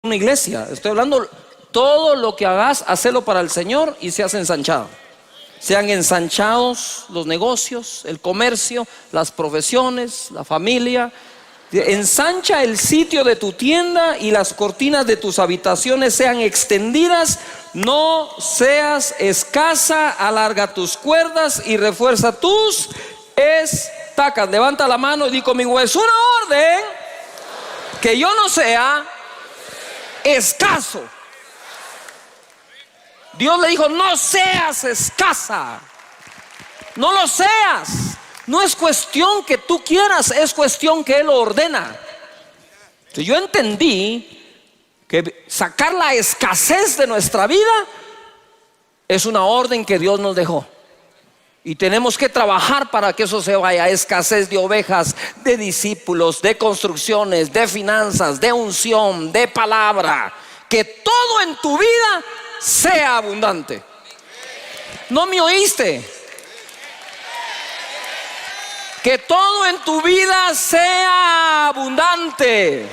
una iglesia, estoy hablando todo lo que hagas, hacelo para el Señor y seas ensanchado. Sean ensanchados los negocios, el comercio, las profesiones, la familia. Ensancha el sitio de tu tienda y las cortinas de tus habitaciones sean extendidas. No seas escasa, alarga tus cuerdas y refuerza tus estacas. Levanta la mano y di conmigo: es una orden que yo no sea escaso. Dios le dijo: no seas escasa, no lo seas. No es cuestión que tú quieras, es cuestión que Él lo ordena. Entonces yo entendí que sacar la escasez de nuestra vida es una orden que Dios nos dejó, y tenemos que trabajar para que eso se vaya. Escasez de ovejas, de discípulos, de construcciones, de finanzas, de unción, de palabra. Que todo en tu vida sea abundante. ¿No me oíste? Que todo en tu vida sea abundante.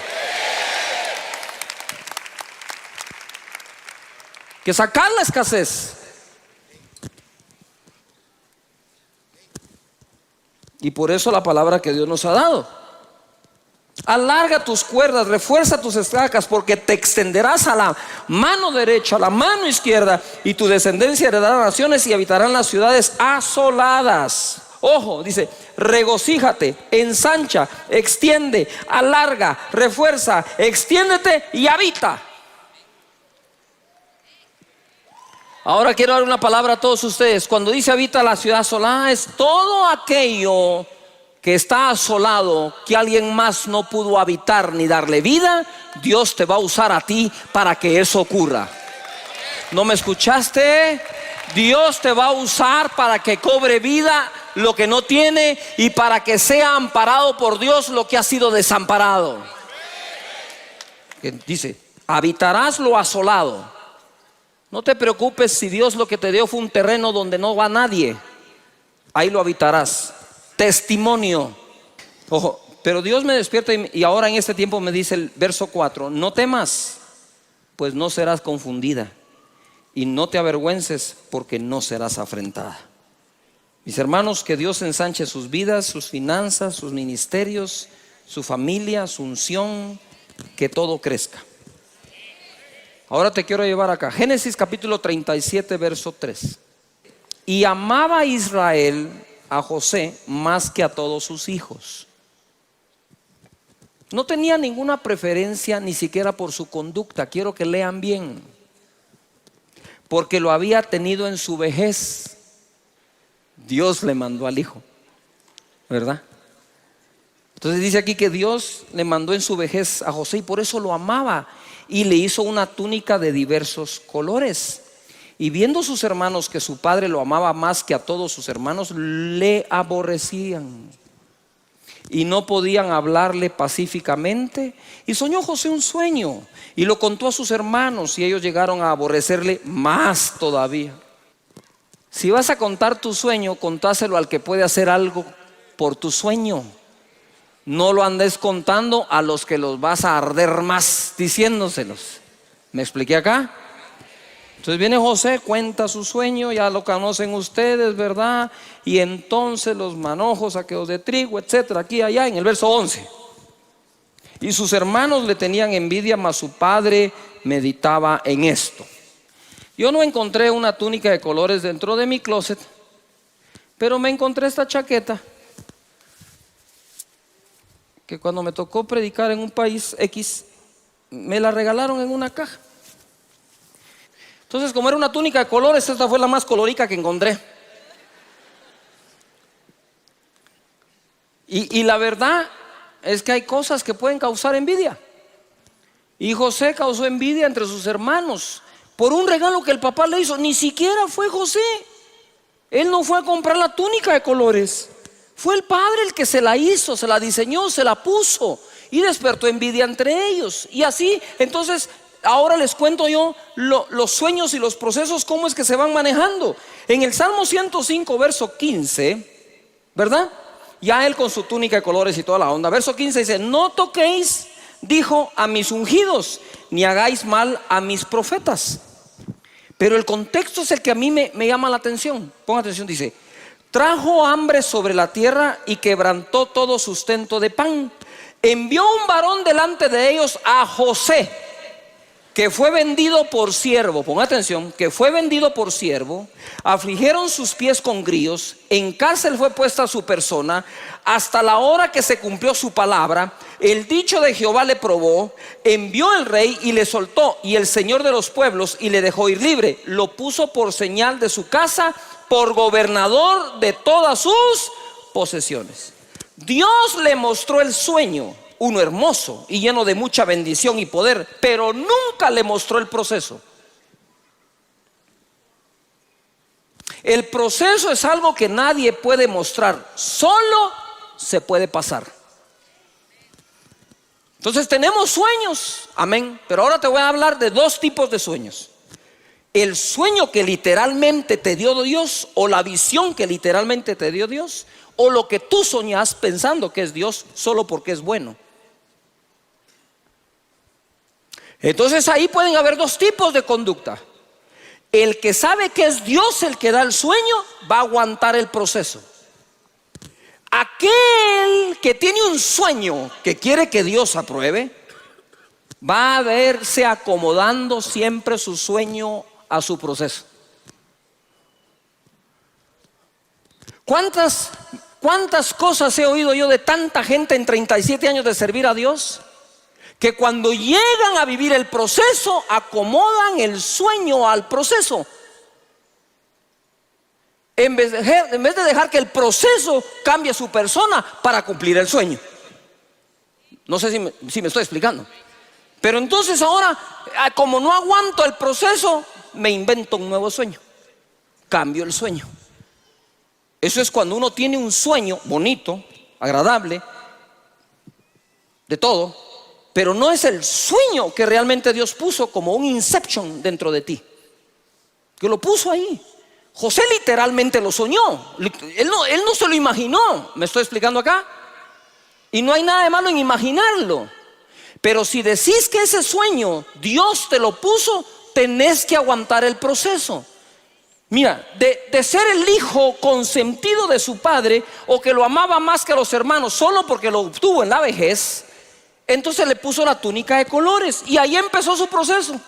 Que sacar la escasez. Y por eso la palabra que Dios nos ha dado: alarga tus cuerdas, refuerza tus estacas, porque te extenderás a la mano derecha, a la mano izquierda, y tu descendencia heredará naciones y habitarán las ciudades asoladas. Ojo, dice: regocíjate, ensancha, extiende, alarga, refuerza, extiéndete y habita. Ahora quiero dar una palabra a todos ustedes. Cuando dice habita la ciudad asolada, es todo aquello que está asolado, que alguien más no pudo habitar ni darle vida. Dios te va a usar a ti para que eso ocurra. ¿No me escuchaste? Dios te va a usar para que cobre vida lo que no tiene, y para que sea amparado por Dios lo que ha sido desamparado. Dice: habitarás lo asolado. No te preocupes si Dios lo que te dio fue un terreno donde no va nadie. Ahí lo habitarás. Testimonio. Ojo, pero Dios me despierta y ahora en este tiempo me dice el verso 4: no temas, pues no serás confundida, y no te avergüences, porque no serás afrentada. Mis hermanos, que Dios ensanche sus vidas, sus finanzas, sus ministerios, su familia, su unción, que todo crezca. Ahora te quiero llevar acá, Génesis capítulo 37, verso 3. Y amaba a Israel a José más que a todos sus hijos. No tenía ninguna preferencia ni siquiera por su conducta. Quiero que lean bien: porque lo había tenido en su vejez. Dios le mandó al hijo, ¿verdad? Entonces dice aquí que Dios le mandó en su vejez a José, y por eso lo amaba, y le hizo una túnica de diversos colores. Y viendo sus hermanos que su padre lo amaba más que a todos sus hermanos, le aborrecían y no podían hablarle pacíficamente. Y soñó José un sueño y lo contó a sus hermanos, y ellos llegaron a aborrecerle más todavía. Si vas a contar tu sueño, contáselo al que puede hacer algo por tu sueño. No lo andes contando a los que los vas a arder más diciéndoselos. ¿Me expliqué acá? Entonces viene José, cuenta su sueño, ya lo conocen ustedes, ¿verdad? Y entonces los manojos, saqueos de trigo, etcétera, aquí y allá, en el verso 11. Y sus hermanos le tenían envidia, mas su padre meditaba en esto. Yo no encontré una túnica de colores dentro de mi closet, pero me encontré esta chaqueta, que cuando me tocó predicar en un país X, me la regalaron en una caja. Entonces, como era una túnica de colores, esta fue la más colorica que encontré. Y la verdad es que hay cosas que pueden causar envidia. Y José causó envidia entre sus hermanos por un regalo que el papá le hizo. Ni siquiera fue José. Él no fue a comprar la túnica de colores. Fue el padre el que se la hizo, se la diseñó, se la puso, y despertó envidia entre ellos. Y así, entonces, ahora les cuento yo los sueños y los procesos, cómo es que se van manejando. En el Salmo 105, verso 15, ¿verdad? Ya él con su túnica de colores y toda la onda. Verso 15 dice: no toquéis dijo a mis ungidos, ni hagáis mal a mis profetas. Pero el contexto es el que a mí me llama la atención. Ponga atención, dice: trajo hambre sobre la tierra y quebrantó todo sustento de pan. Envió un varón delante de ellos, a José, que fue vendido por siervo. Ponga atención, que fue vendido por siervo. Afligieron sus pies con grillos, en cárcel fue puesta su persona, hasta la hora que se cumplió su palabra. El dicho de Jehová le probó, envió el rey y le soltó, y el Señor de los pueblos, y le dejó ir libre. Lo puso por señal de su casa, por gobernador de todas sus posesiones. Dios le mostró el sueño, uno hermoso y lleno de mucha bendición y poder, pero nunca le mostró el proceso. El proceso es algo que nadie puede mostrar, solo se puede pasar. Entonces tenemos sueños, amén, pero ahora te voy a hablar de dos tipos de sueños: el sueño que literalmente te dio Dios, o la visión que literalmente te dio Dios, o lo que tú soñas pensando que es Dios solo porque es bueno. Entonces ahí pueden haber dos tipos de conducta. El que sabe que es Dios el que da el sueño, va a aguantar el proceso. Aquel que tiene un sueño que quiere que Dios apruebe, va a verse acomodando siempre su sueño a su proceso. ¿Cuántas cosas he oído yo de tanta gente en 37 años de servir a Dios, que cuando llegan a vivir el proceso acomodan el sueño al proceso, en vez de dejar que el proceso cambie su persona para cumplir el sueño? No sé si me estoy explicando. Pero entonces ahora, como no aguanto el proceso, me invento un nuevo sueño, cambio el sueño. Eso es cuando uno tiene un sueño bonito, agradable, de todo, pero no es el sueño que realmente Dios puso como un inception dentro de ti, que lo puso ahí. José literalmente lo soñó, él no se lo imaginó. ¿Me estoy explicando acá? Y no hay nada de malo en imaginarlo, pero si decís que ese sueño Dios te lo puso, tenés que aguantar el proceso. Mira, de ser el hijo consentido de su padre, o que lo amaba más que a los hermanos solo porque lo obtuvo en la vejez, entonces le puso la túnica de colores y ahí empezó su proceso.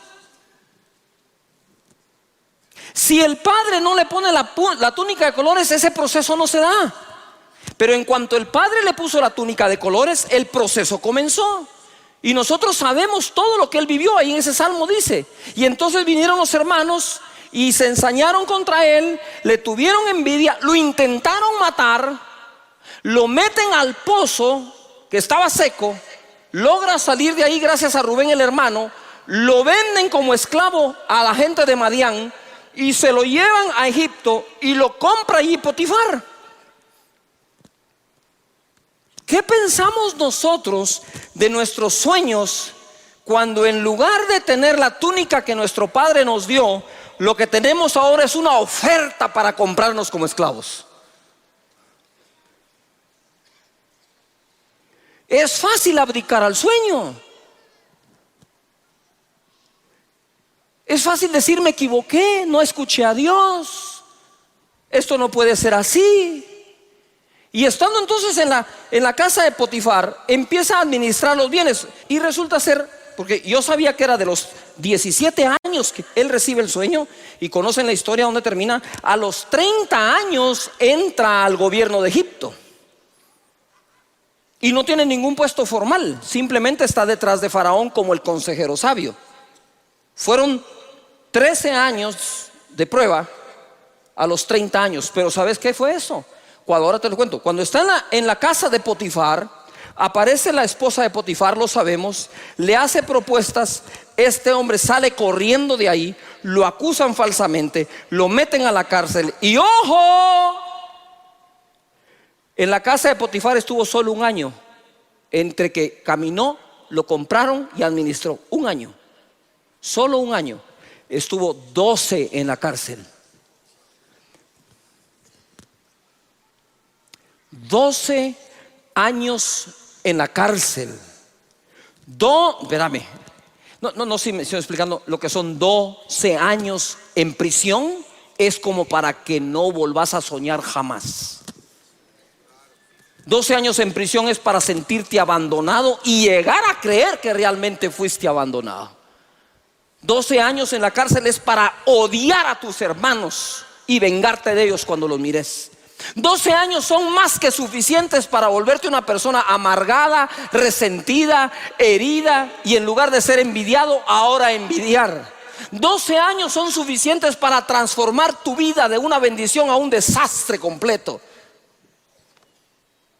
Si el padre no le pone la túnica de colores, ese proceso no se da. Pero en cuanto el padre le puso la túnica de colores, el proceso comenzó. Y nosotros sabemos todo lo que él vivió. Ahí en ese salmo dice: y entonces vinieron los hermanos y se ensañaron contra él, le tuvieron envidia, lo intentaron matar, lo meten al pozo que estaba seco, logra salir de ahí gracias a Rubén el hermano, lo venden como esclavo a la gente de Madián y se lo llevan a Egipto y lo compra allí Potifar. ¿Qué pensamos nosotros de nuestros sueños cuando en lugar de tener la túnica que nuestro padre nos dio, lo que tenemos ahora es una oferta para comprarnos como esclavos? Es fácil abdicar al sueño. Es fácil decir: me equivoqué, no escuché a Dios, esto no puede ser así. Y estando entonces en la casa de Potifar, empieza a administrar los bienes. Y resulta ser, porque yo sabía que era de los 17 años que él recibe el sueño, y conocen la historia donde termina. A los 30 años entra al gobierno de Egipto. Y no tiene ningún puesto formal, simplemente está detrás de Faraón como el consejero sabio. Fueron 13 años de prueba a los 30 años. Pero ¿sabes qué fue eso? Ahora te lo cuento. Cuando está en la casa de Potifar, aparece la esposa de Potifar, lo sabemos, le hace propuestas. Este hombre sale corriendo de ahí, lo acusan falsamente, lo meten a la cárcel. Y ¡ojo! En la casa de Potifar estuvo solo un año. Entre que caminó, lo compraron y administró. Un año. Solo un año. Estuvo 12 en la cárcel. 12 años en la cárcel. Espérame. No, sí me estoy explicando. Lo que son 12 años en prisión es como para que no volvás a soñar jamás. 12 años en prisión es para sentirte abandonado y llegar a creer que realmente fuiste abandonado. 12 años en la cárcel es para odiar a tus hermanos y vengarte de ellos cuando los mires. 12 años son más que suficientes para volverte una persona amargada, resentida, herida, y en lugar de ser envidiado, ahora envidiar. 12 años son suficientes para transformar tu vida de una bendición a un desastre completo.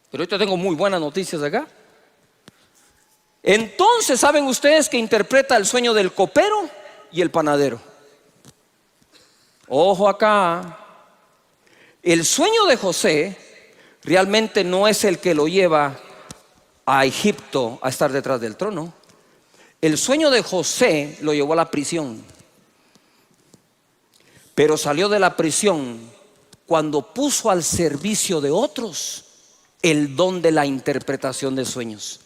Pero ahorita tengo muy buenas noticias acá. Entonces, ¿saben ustedes que interpreta el sueño del copero y el panadero? Ojo acá. El sueño de José realmente no es el que lo lleva a Egipto a estar detrás del trono. El sueño de José lo llevó a la prisión. Pero salió de la prisión cuando puso al servicio de otros el don de la interpretación de sueños.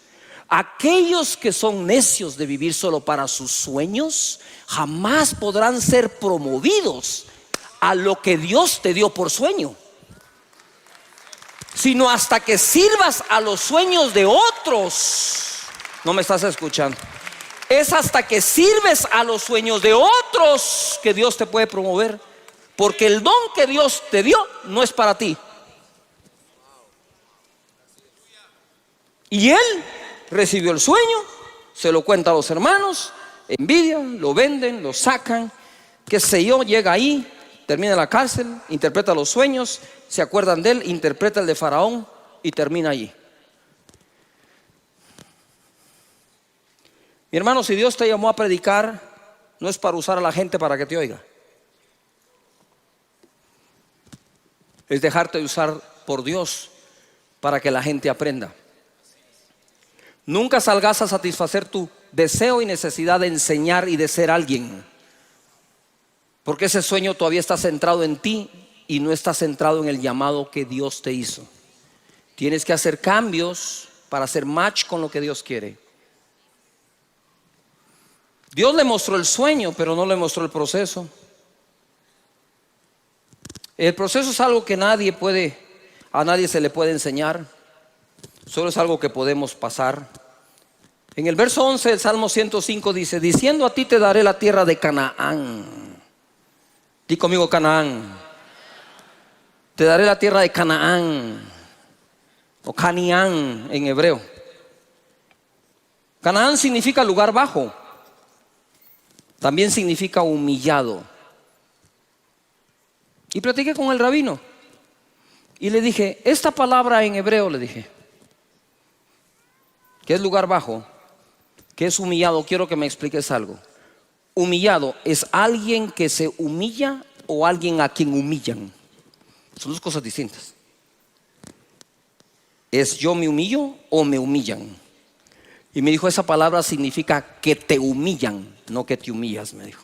Aquellos que son necios de vivir solo para sus sueños jamás podrán ser promovidos a lo que Dios te dio por sueño, sino hasta que sirvas a los sueños de otros. No me estás escuchando. Es hasta que sirves a los sueños de otros que Dios te puede promover, porque el don que Dios te dio no es para ti. Y él recibió el sueño, se lo cuenta a los hermanos, envidian, lo venden, lo sacan, qué sé yo, llega ahí, termina en la cárcel, interpreta los sueños, se acuerdan de él, interpreta el de Faraón y termina allí. Mi hermano, si Dios te llamó a predicar, no es para usar a la gente para que te oiga. Es dejarte de usar por Dios para que la gente aprenda. Nunca salgas a satisfacer tu deseo y necesidad de enseñar y de ser alguien, porque ese sueño todavía está centrado en ti y no está centrado en el llamado que Dios te hizo. Tienes que hacer cambios para hacer match con lo que Dios quiere. Dios le mostró el sueño, pero no le mostró el proceso. El proceso es algo que a nadie se le puede enseñar. Solo es algo que podemos pasar. En el verso 11 del Salmo 105 dice: diciendo a ti te daré la tierra de Canaán. Di conmigo Canaán. Te daré la tierra de Canaán, o Canián en hebreo. Canaán significa lugar bajo. También significa humillado. Y platiqué con el rabino y le dije, esta palabra en hebreo, le dije, que es lugar bajo, que es humillado, quiero que me expliques algo. Humillado, ¿es alguien que se humilla o alguien a quien humillan? Son dos cosas distintas. ¿Es yo me humillo o me humillan? Y me dijo, esa palabra significa que te humillan, no que te humillas, me dijo.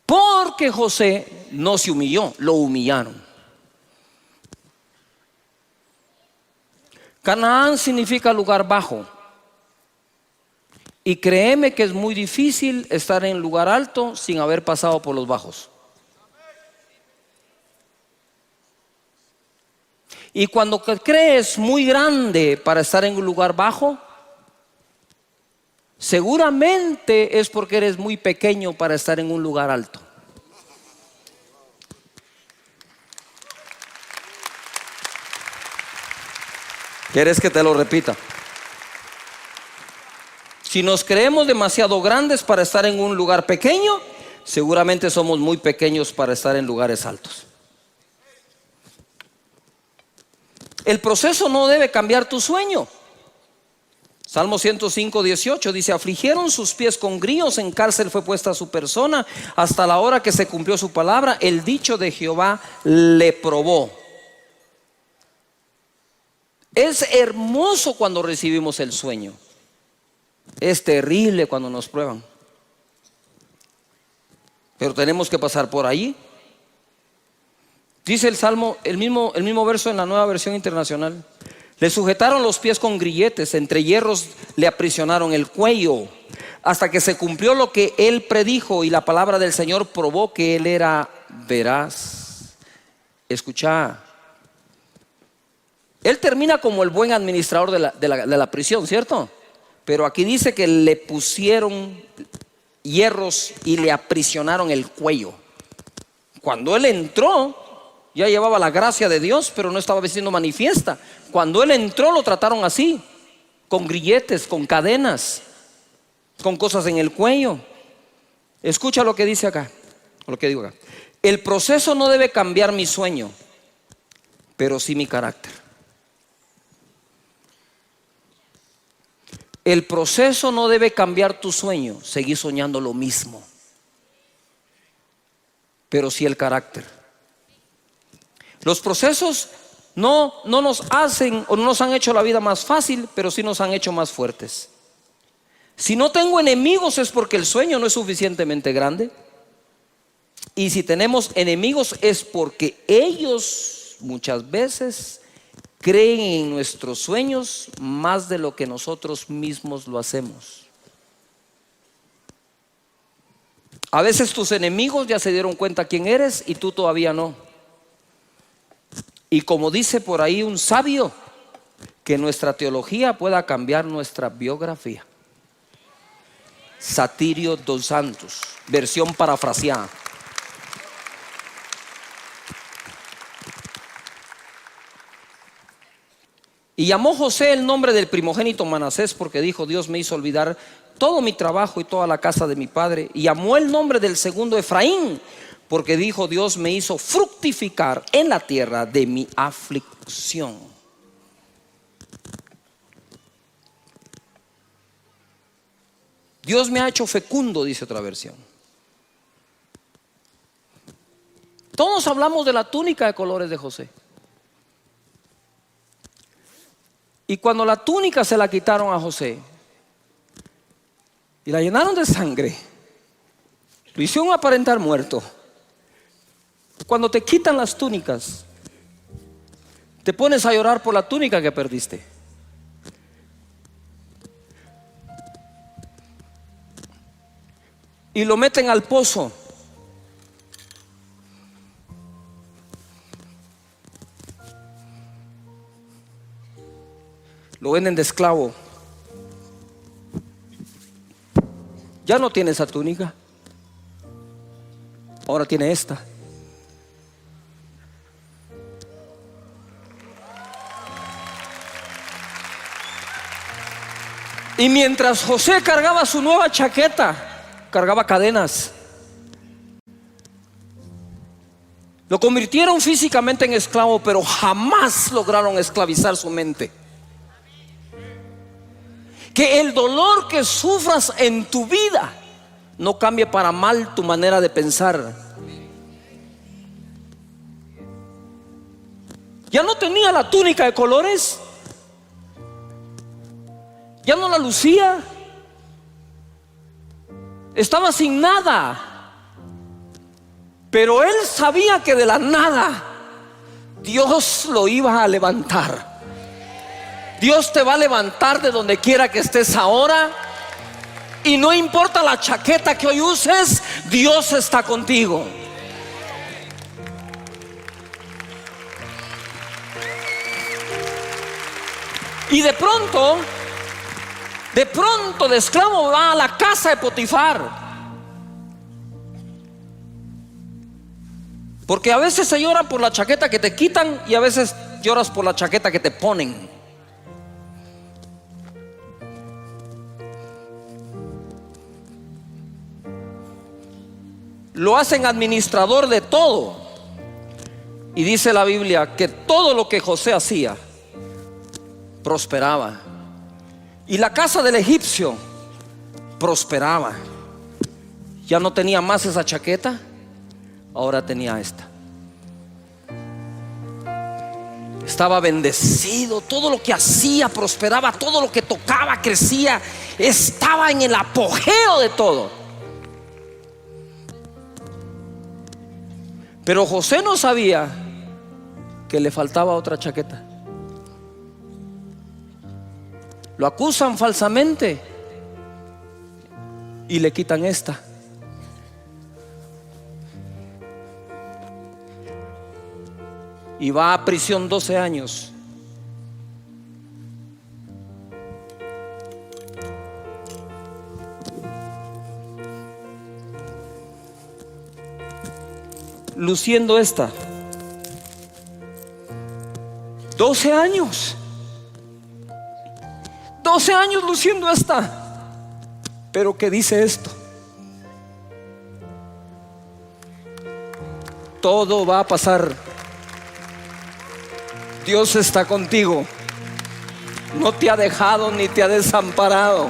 Porque José no se humilló, lo humillaron. Canaán significa lugar bajo. Y créeme que es muy difícil estar en lugar alto sin haber pasado por los bajos. Y cuando crees muy grande para estar en un lugar bajo, seguramente es porque eres muy pequeño para estar en un lugar alto. ¿Quieres que te lo repita? Si nos creemos demasiado grandes para estar en un lugar pequeño, seguramente somos muy pequeños para estar en lugares altos. El proceso no debe cambiar tu sueño. Salmo 105, 18 dice: afligieron sus pies con grillos, en cárcel fue puesta su persona, hasta la hora que se cumplió su palabra, el dicho de Jehová le probó. Es hermoso cuando recibimos el sueño. Es terrible cuando nos prueban. Pero tenemos que pasar por ahí. Dice el Salmo, el mismo verso en la Nueva Versión Internacional: Le sujetaron los pies con grilletes, entre hierros le aprisionaron el cuello, hasta que se cumplió lo que él predijo, y la palabra del Señor probó que él era veraz. Escucha, él termina como el buen administrador de la prisión, ¿cierto? Pero aquí dice que le pusieron hierros y le aprisionaron el cuello. Cuando él entró, ya llevaba la gracia de Dios, pero no estaba siendo manifiesta. Cuando él entró, lo trataron así, con grilletes, con cadenas, con cosas en el cuello. Escucha lo que dice acá, lo que digo acá. El proceso no debe cambiar mi sueño, pero sí mi carácter. El proceso no debe cambiar tu sueño, seguir soñando lo mismo, pero sí el carácter. Los procesos no nos hacen o no nos han hecho la vida más fácil, pero sí nos han hecho más fuertes. Si no tengo enemigos es porque el sueño no es suficientemente grande. Y si tenemos enemigos es porque ellos muchas veces creen en nuestros sueños más de lo que nosotros mismos lo hacemos. A veces tus enemigos ya se dieron cuenta quién eres y tú todavía no. Y como dice por ahí un sabio, que nuestra teología pueda cambiar nuestra biografía. Satirio dos Santos, versión parafraseada. Y llamó José el nombre del primogénito Manasés, porque dijo: Dios me hizo olvidar todo mi trabajo y toda la casa de mi padre. Y llamó el nombre del segundo Efraín, porque dijo: Dios me hizo fructificar en la tierra de mi aflicción. Dios me ha hecho fecundo, dice otra versión. Todos hablamos de la túnica de colores de José. Y cuando la túnica se la quitaron a José y la llenaron de sangre, lo hicieron aparentar muerto. Cuando te quitan las túnicas, te pones a llorar por la túnica que perdiste. Y lo meten al pozo. Lo venden de esclavo. Ya no tiene esa túnica, ahora tiene esta. Y mientras José cargaba su nueva chaqueta, cargaba cadenas. Lo convirtieron físicamente en esclavo, pero jamás lograron esclavizar su mente. Que el dolor que sufras en tu vida no cambie para mal tu manera de pensar. Ya no tenía la túnica de colores, ya no la lucía, estaba sin nada. Pero él sabía que de la nada Dios lo iba a levantar. Dios te va a levantar de donde quiera que estés ahora. Y no importa la chaqueta que hoy uses, Dios está contigo. Y de pronto de esclavo va a la casa de Potifar. Porque a veces se llora por la chaqueta que te quitan y a veces lloras por la chaqueta que te ponen. Lo hacen administrador de todo. Y dice la Biblia que todo lo que José hacía prosperaba. Y la casa del egipcio prosperaba. Ya no tenía más esa chaqueta, ahora tenía esta. Estaba bendecido, todo lo que hacía prosperaba, todo lo que tocaba crecía, estaba en el apogeo de todo. Pero José no sabía que le faltaba otra chaqueta. lo acusan falsamente y le quitan esta. Y va a prisión 12 años. Luciendo esta. 12 años. 12 años luciendo esta. Pero ¿qué dice esto? Todo va a pasar. Dios está contigo. No te ha dejado ni te ha desamparado.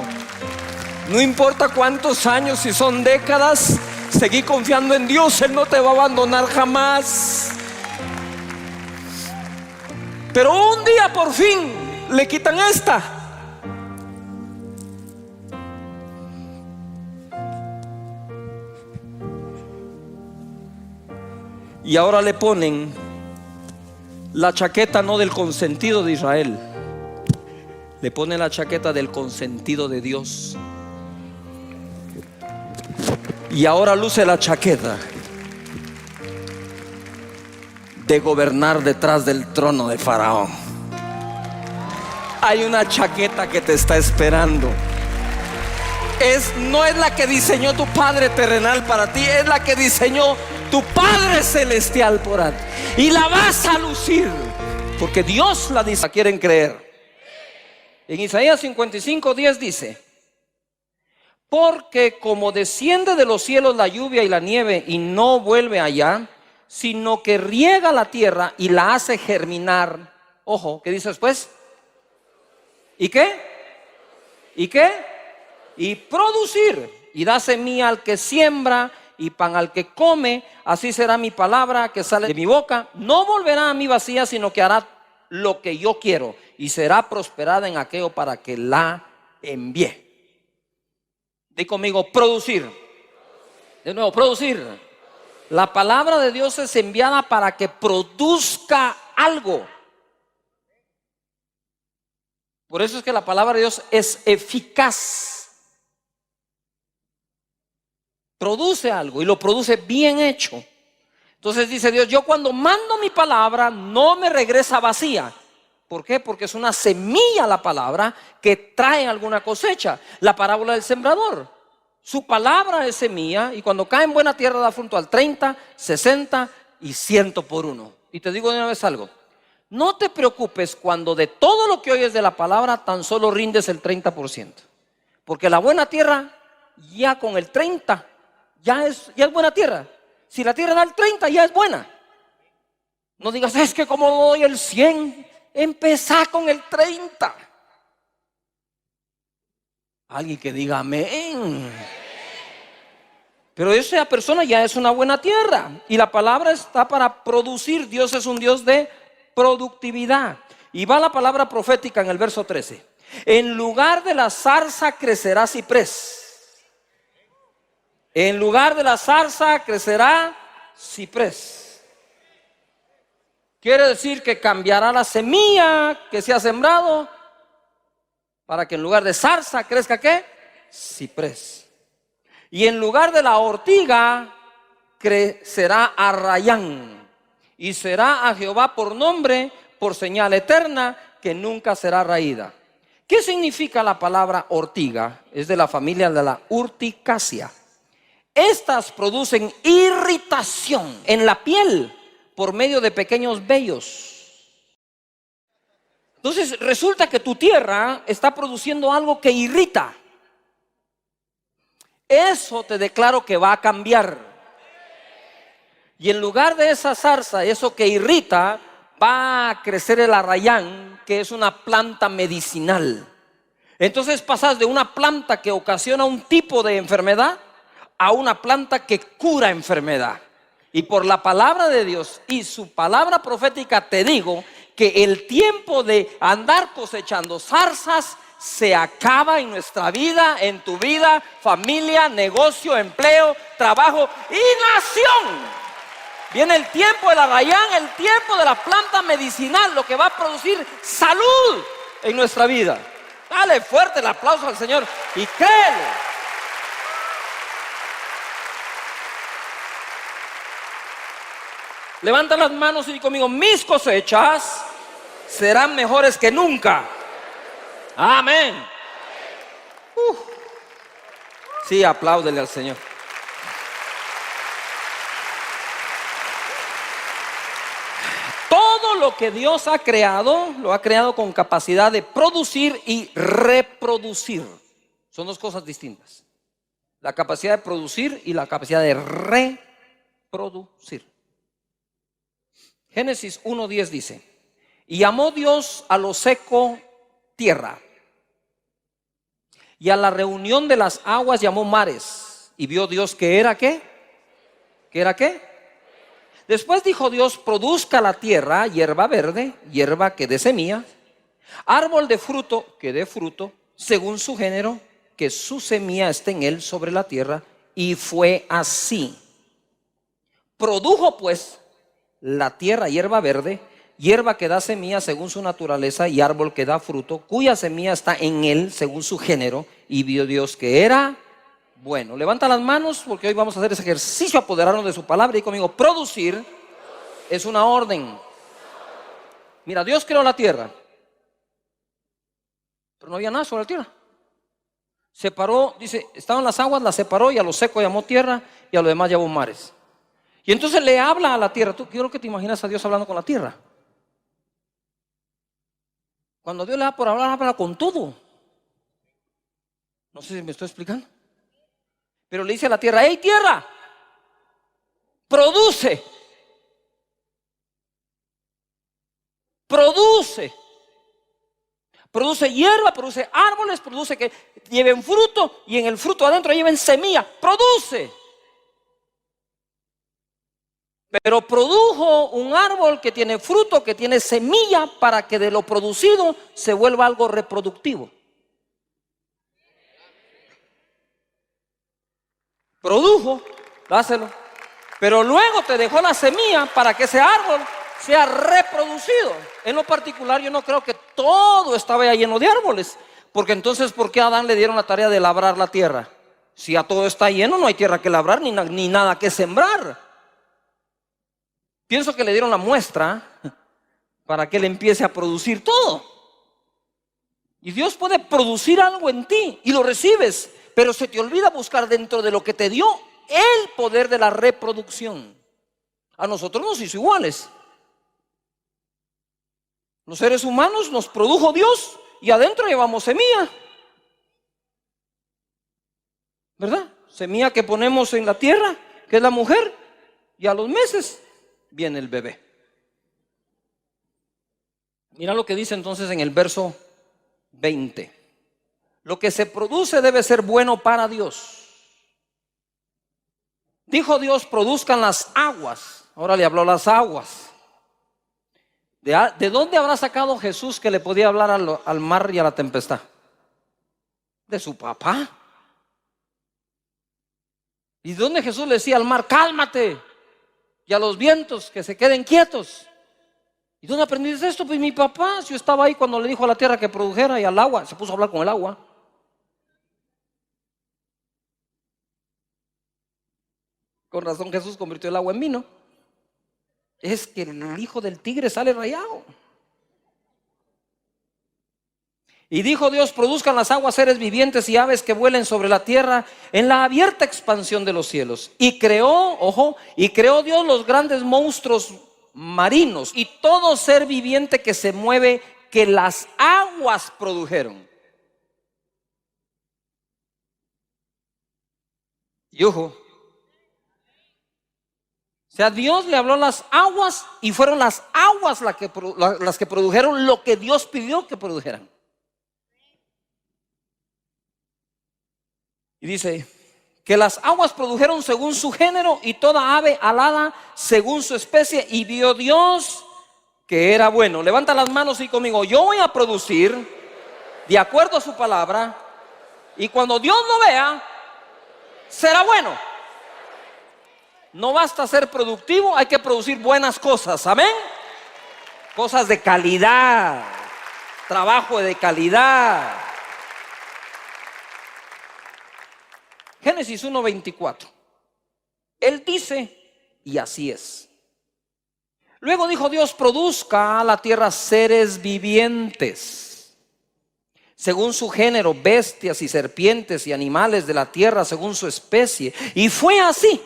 No importa cuántos años, si son décadas, seguí confiando en Dios. Él no te va a abandonar jamás. Pero un día por fin le quitan esta. Y ahora le ponen la chaqueta no del consentido de Israel, le ponen la chaqueta del consentido de Dios. Y ahora luce la chaqueta de gobernar detrás del trono de Faraón. Hay una chaqueta que te está esperando. No es la que diseñó tu Padre terrenal para ti, es la que diseñó tu Padre celestial por ti. Y la vas a lucir, porque Dios la dice. ¿Quieren creer? En Isaías 55:10 dice: porque como desciende de los cielos la lluvia y la nieve y no vuelve allá, sino que riega la tierra y la hace germinar. Ojo, ¿qué dice después? ¿Y qué? ¿Y qué? Y producir, y da semilla al que siembra y pan al que come. Así será mi palabra que sale de mi boca. No volverá a mí vacía, sino que hará lo que yo quiero y será prosperada en aquello para que la envíe. Di conmigo, producir. De nuevo, producir. La palabra de Dios es enviada para que produzca algo. Por eso es que la palabra de Dios es eficaz. Produce algo y lo produce bien hecho. Entonces dice Dios: yo cuando mando mi palabra no me regresa vacía. ¿Por qué? Porque es una semilla la palabra que trae alguna cosecha. La parábola del sembrador, su palabra es semilla y cuando cae en buena tierra da fruto al 30, 60 y 100 por uno. Y te digo de una vez algo: no te preocupes cuando de todo lo que oyes de la palabra tan solo rindes el 30%. Porque la buena tierra ya con el 30 ya es buena tierra. Si la tierra da el 30 ya es buena. No digas: es que como doy el 100, empezá con el 30. Alguien que diga amén. Pero esa persona ya es una buena tierra. Y la palabra está para producir. Dios es un Dios de productividad. Y va la palabra profética en el verso 13: en lugar de la zarza crecerá ciprés. En lugar de la zarza crecerá ciprés. Quiere decir que cambiará la semilla que se ha sembrado para que en lugar de zarza crezca ¿qué? Ciprés. Y en lugar de la ortiga crecerá arrayán. Y será a Jehová por nombre, por señal eterna, que nunca será raída. ¿Qué significa la palabra ortiga? Es de la familia de la urticacia. Estas producen irritación en la piel por medio de pequeños vellos. Entonces resulta que tu tierra está produciendo algo que irrita. Eso te declaro que va a cambiar. Y en lugar de esa zarza, eso que irrita, va a crecer el arrayán, que es una planta medicinal. Entonces pasas de una planta que ocasiona un tipo de enfermedad a una planta que cura enfermedad. Y por la palabra de Dios y su palabra profética te digo que el tiempo de andar cosechando zarzas se acaba en nuestra vida, en tu vida, familia, negocio, empleo, trabajo y nación. Viene el tiempo del arrayán, el tiempo de la planta medicinal, lo que va a producir salud en nuestra vida. Dale fuerte el aplauso al Señor y créelo. Levanta las manos y di conmigo: mis cosechas serán mejores que nunca. Amén. Sí, apláudele al Señor. Todo lo que Dios ha creado, lo ha creado con capacidad de producir y reproducir. Son dos cosas distintas: la capacidad de producir y la capacidad de reproducir. Génesis 1:10 dice: y llamó Dios a lo seco tierra, y a la reunión de las aguas llamó mares. Y vio Dios que era ¿qué? ¿Que era qué? Después dijo Dios: produzca la tierra hierba verde, hierba que dé semilla, árbol de fruto que dé fruto, según su género, que su semilla esté en él sobre la tierra. Y fue así. Produjo pues la tierra hierba verde, hierba que da semilla según su naturaleza, y árbol que da fruto, cuya semilla está en él según su género. Y vio Dios que era bueno. Levanta las manos, porque hoy vamos a hacer ese ejercicio, apoderarnos de su palabra. Y conmigo: producir es una orden. Mira, Dios creó la tierra, pero no había nada sobre la tierra. Separó, dice, estaban las aguas, las separó, y a lo seco llamó tierra, y a lo demás llamó mares. Y entonces le habla a la tierra. Tú quiero que te imaginas a Dios hablando con la tierra. Cuando Dios le da por hablar, habla con todo. No sé si me estoy explicando. Pero le dice a la tierra: hey tierra, produce. Produce. Produce hierba, produce árboles, produce que lleven fruto, y en el fruto adentro lleven semilla. Produce. Pero produjo un árbol que tiene fruto, que tiene semilla, para que de lo producido se vuelva algo reproductivo. Produjo, dáselo. Pero luego te dejó la semilla para que ese árbol sea reproducido. En lo particular, yo no creo que todo estaba ya lleno de árboles, porque entonces, ¿por qué a Adán le dieron la tarea de labrar la tierra? Si ya todo está lleno, no hay tierra que labrar ni nada que sembrar. Pienso que le dieron la muestra para que él empiece a producir todo. Y Dios puede producir algo en ti y lo recibes, pero se te olvida buscar dentro de lo que te dio el poder de la reproducción. A nosotros nos hizo iguales. Los seres humanos nos produjo Dios y adentro llevamos semilla, ¿verdad? Semilla que ponemos en la tierra, que es la mujer, y a los meses viene el bebé. Mira lo que dice entonces en el verso 20: lo que se produce debe ser bueno para Dios. Dijo Dios: produzcan las aguas. Ahora le habló a las aguas. ¿De dónde habrá sacado Jesús que le podía hablar al mar y a la tempestad? De su papá. ¿Y de dónde Jesús le decía al mar: cálmate? Y a los vientos, que se queden quietos. ¿Y dónde aprendiste esto? Pues mi papá. Yo estaba ahí cuando le dijo a la tierra que produjera, y al agua, se puso a hablar con el agua. Con razón Jesús convirtió el agua en vino. Es que el hijo del tigre sale rayado. Y dijo Dios: produzcan las aguas seres vivientes y aves que vuelen sobre la tierra en la abierta expansión de los cielos. Y creó, ojo, y creó Dios los grandes monstruos marinos y todo ser viviente que se mueve, que las aguas produjeron. Y ojo, o sea, Dios le habló a las aguas y fueron las aguas las que produjeron lo que Dios pidió que produjeran. Y dice que las aguas produjeron según su género, y toda ave alada según su especie. Y vio Dios que era bueno. Levanta las manos y conmigo: yo voy a producir de acuerdo a su palabra, y cuando Dios lo vea, será bueno. No basta ser productivo, hay que producir buenas cosas, amén. Cosas de calidad, trabajo de calidad, Génesis 1:24. Él dice, y así es. Luego dijo Dios: produzca la tierra seres vivientes, según su género, bestias y serpientes y animales de la tierra según su especie. Y fue así.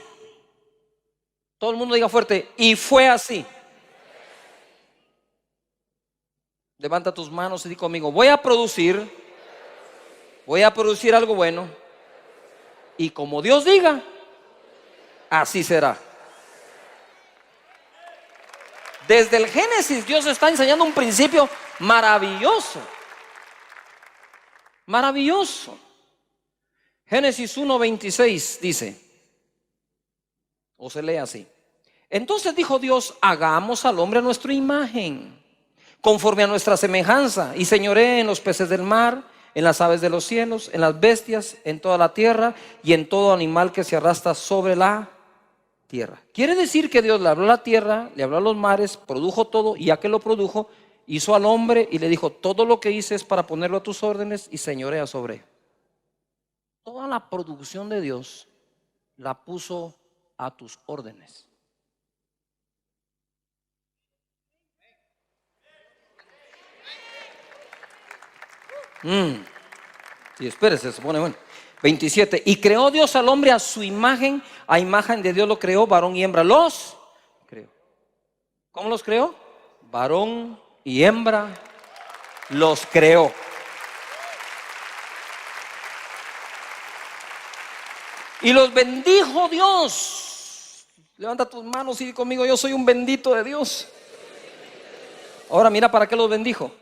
Todo el mundo diga fuerte: y fue así. Levanta tus manos y di conmigo: voy a producir algo bueno. Y como Dios diga, así será. Desde el Génesis Dios está enseñando un principio maravilloso. Maravilloso. Génesis 1:26 dice, o se lee así: entonces dijo Dios: hagamos al hombre a nuestra imagen, conforme a nuestra semejanza, y señoree en los peces del mar, en las aves de los cielos, en las bestias, en toda la tierra y en todo animal que se arrastra sobre la tierra. Quiere decir que Dios le habló a la tierra, le habló a los mares, produjo todo, y ya que lo produjo, hizo al hombre y le dijo: todo lo que hice es para ponerlo a tus órdenes y señorea sobre él. Toda la producción de Dios la puso a tus órdenes. Sí, espérese, se pone bueno. 27. Y creó Dios al hombre a su imagen, a imagen de Dios lo creó, varón y hembra los creó. ¿Cómo los creó? Varón y hembra los creó. Y los bendijo Dios. Levanta tus manos y di conmigo: yo soy un bendito de Dios. Ahora mira para qué los bendijo: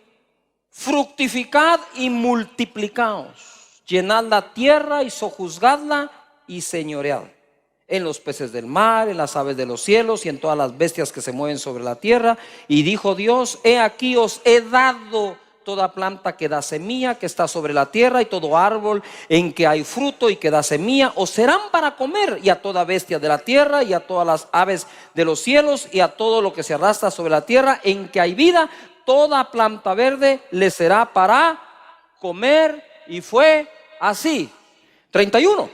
fructificad y multiplicaos, llenad la tierra y sojuzgadla y señoread en los peces del mar, en las aves de los cielos y en todas las bestias que se mueven sobre la tierra. Y dijo Dios: he aquí os he dado toda planta que da semilla, que está sobre la tierra, y todo árbol en que hay fruto y que da semilla, os serán para comer, y a toda bestia de la tierra, y a todas las aves de los cielos, y a todo lo que se arrastra sobre la tierra en que hay vida, toda planta verde le será para comer. Y fue así. 31.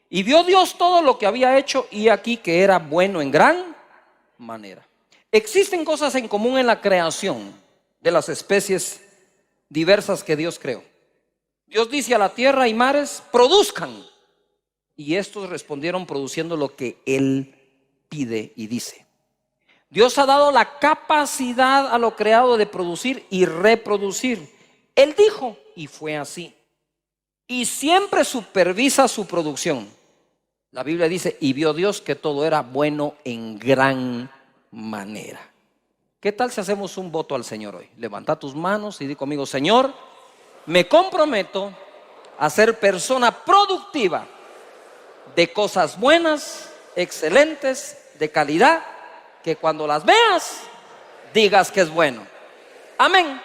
Y vio Dios todo lo que había hecho, y aquí que era bueno en gran manera. Existen cosas en común en la creación de las especies diversas que Dios creó. Dios dice a la tierra y mares: produzcan. Y estos respondieron produciendo lo que Él pide y dice. Dios ha dado la capacidad a lo creado de producir y reproducir. Él dijo, y fue así. Y siempre supervisa su producción. La Biblia dice: y vio Dios que todo era bueno en gran manera. ¿Qué tal si hacemos un voto al Señor hoy? Levanta tus manos y di conmigo: Señor, me comprometo a ser persona productiva de cosas buenas, excelentes, de calidad, que cuando las veas digas que es bueno. Amén.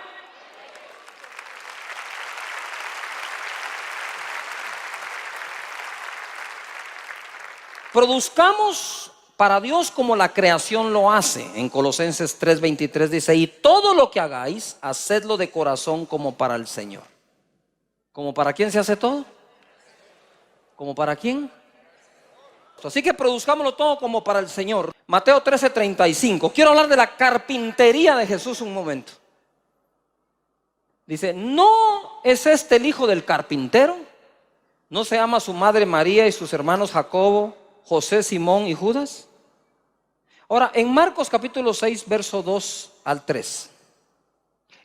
Produzcamos para Dios como la creación lo hace. En Colosenses 3:23 dice: y todo lo que hagáis, hacedlo de corazón como para el Señor. ¿Como para quién se hace todo? ¿Como para quién? Así que produzcámoslo todo como para el Señor. Mateo 13:35. Quiero hablar de la carpintería de Jesús un momento. Dice: ¿no es este el hijo del carpintero? ¿No se llama su madre María y sus hermanos Jacobo, José, Simón y Judas? Ahora, en Marcos capítulo 6, verso 2 al 3.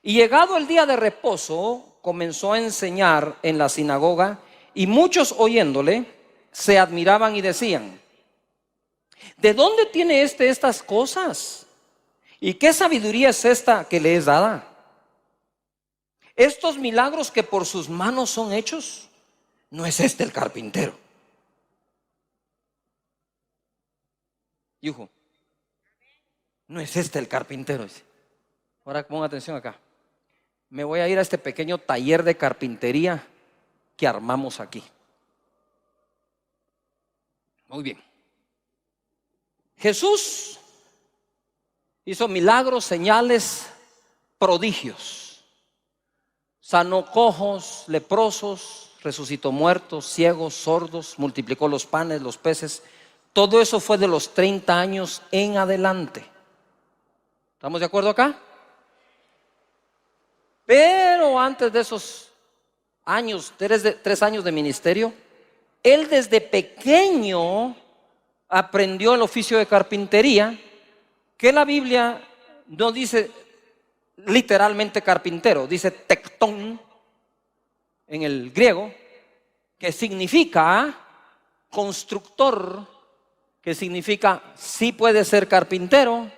Y llegado el día de reposo, comenzó a enseñar en la sinagoga, y muchos oyéndole se admiraban y decían: ¿de dónde tiene estas cosas? ¿Y qué sabiduría es esta que le es dada? Estos milagros que por sus manos son hechos, ¿no es este el carpintero? Hijo, ¿no es este el carpintero? Ahora ponga atención acá. Me voy a ir a este pequeño taller de carpintería que armamos aquí. Muy bien. Jesús hizo milagros, señales, prodigios. Sanó cojos, leprosos, resucitó muertos, ciegos, sordos, multiplicó los panes, los peces. Todo eso fue de los 30 años en adelante. ¿Estamos de acuerdo acá? Pero antes de esos años, 3 años de ministerio, él desde pequeño aprendió el oficio de carpintería, que la Biblia no dice literalmente carpintero, dice tectón en el griego, que significa constructor, que significa sí puede ser carpintero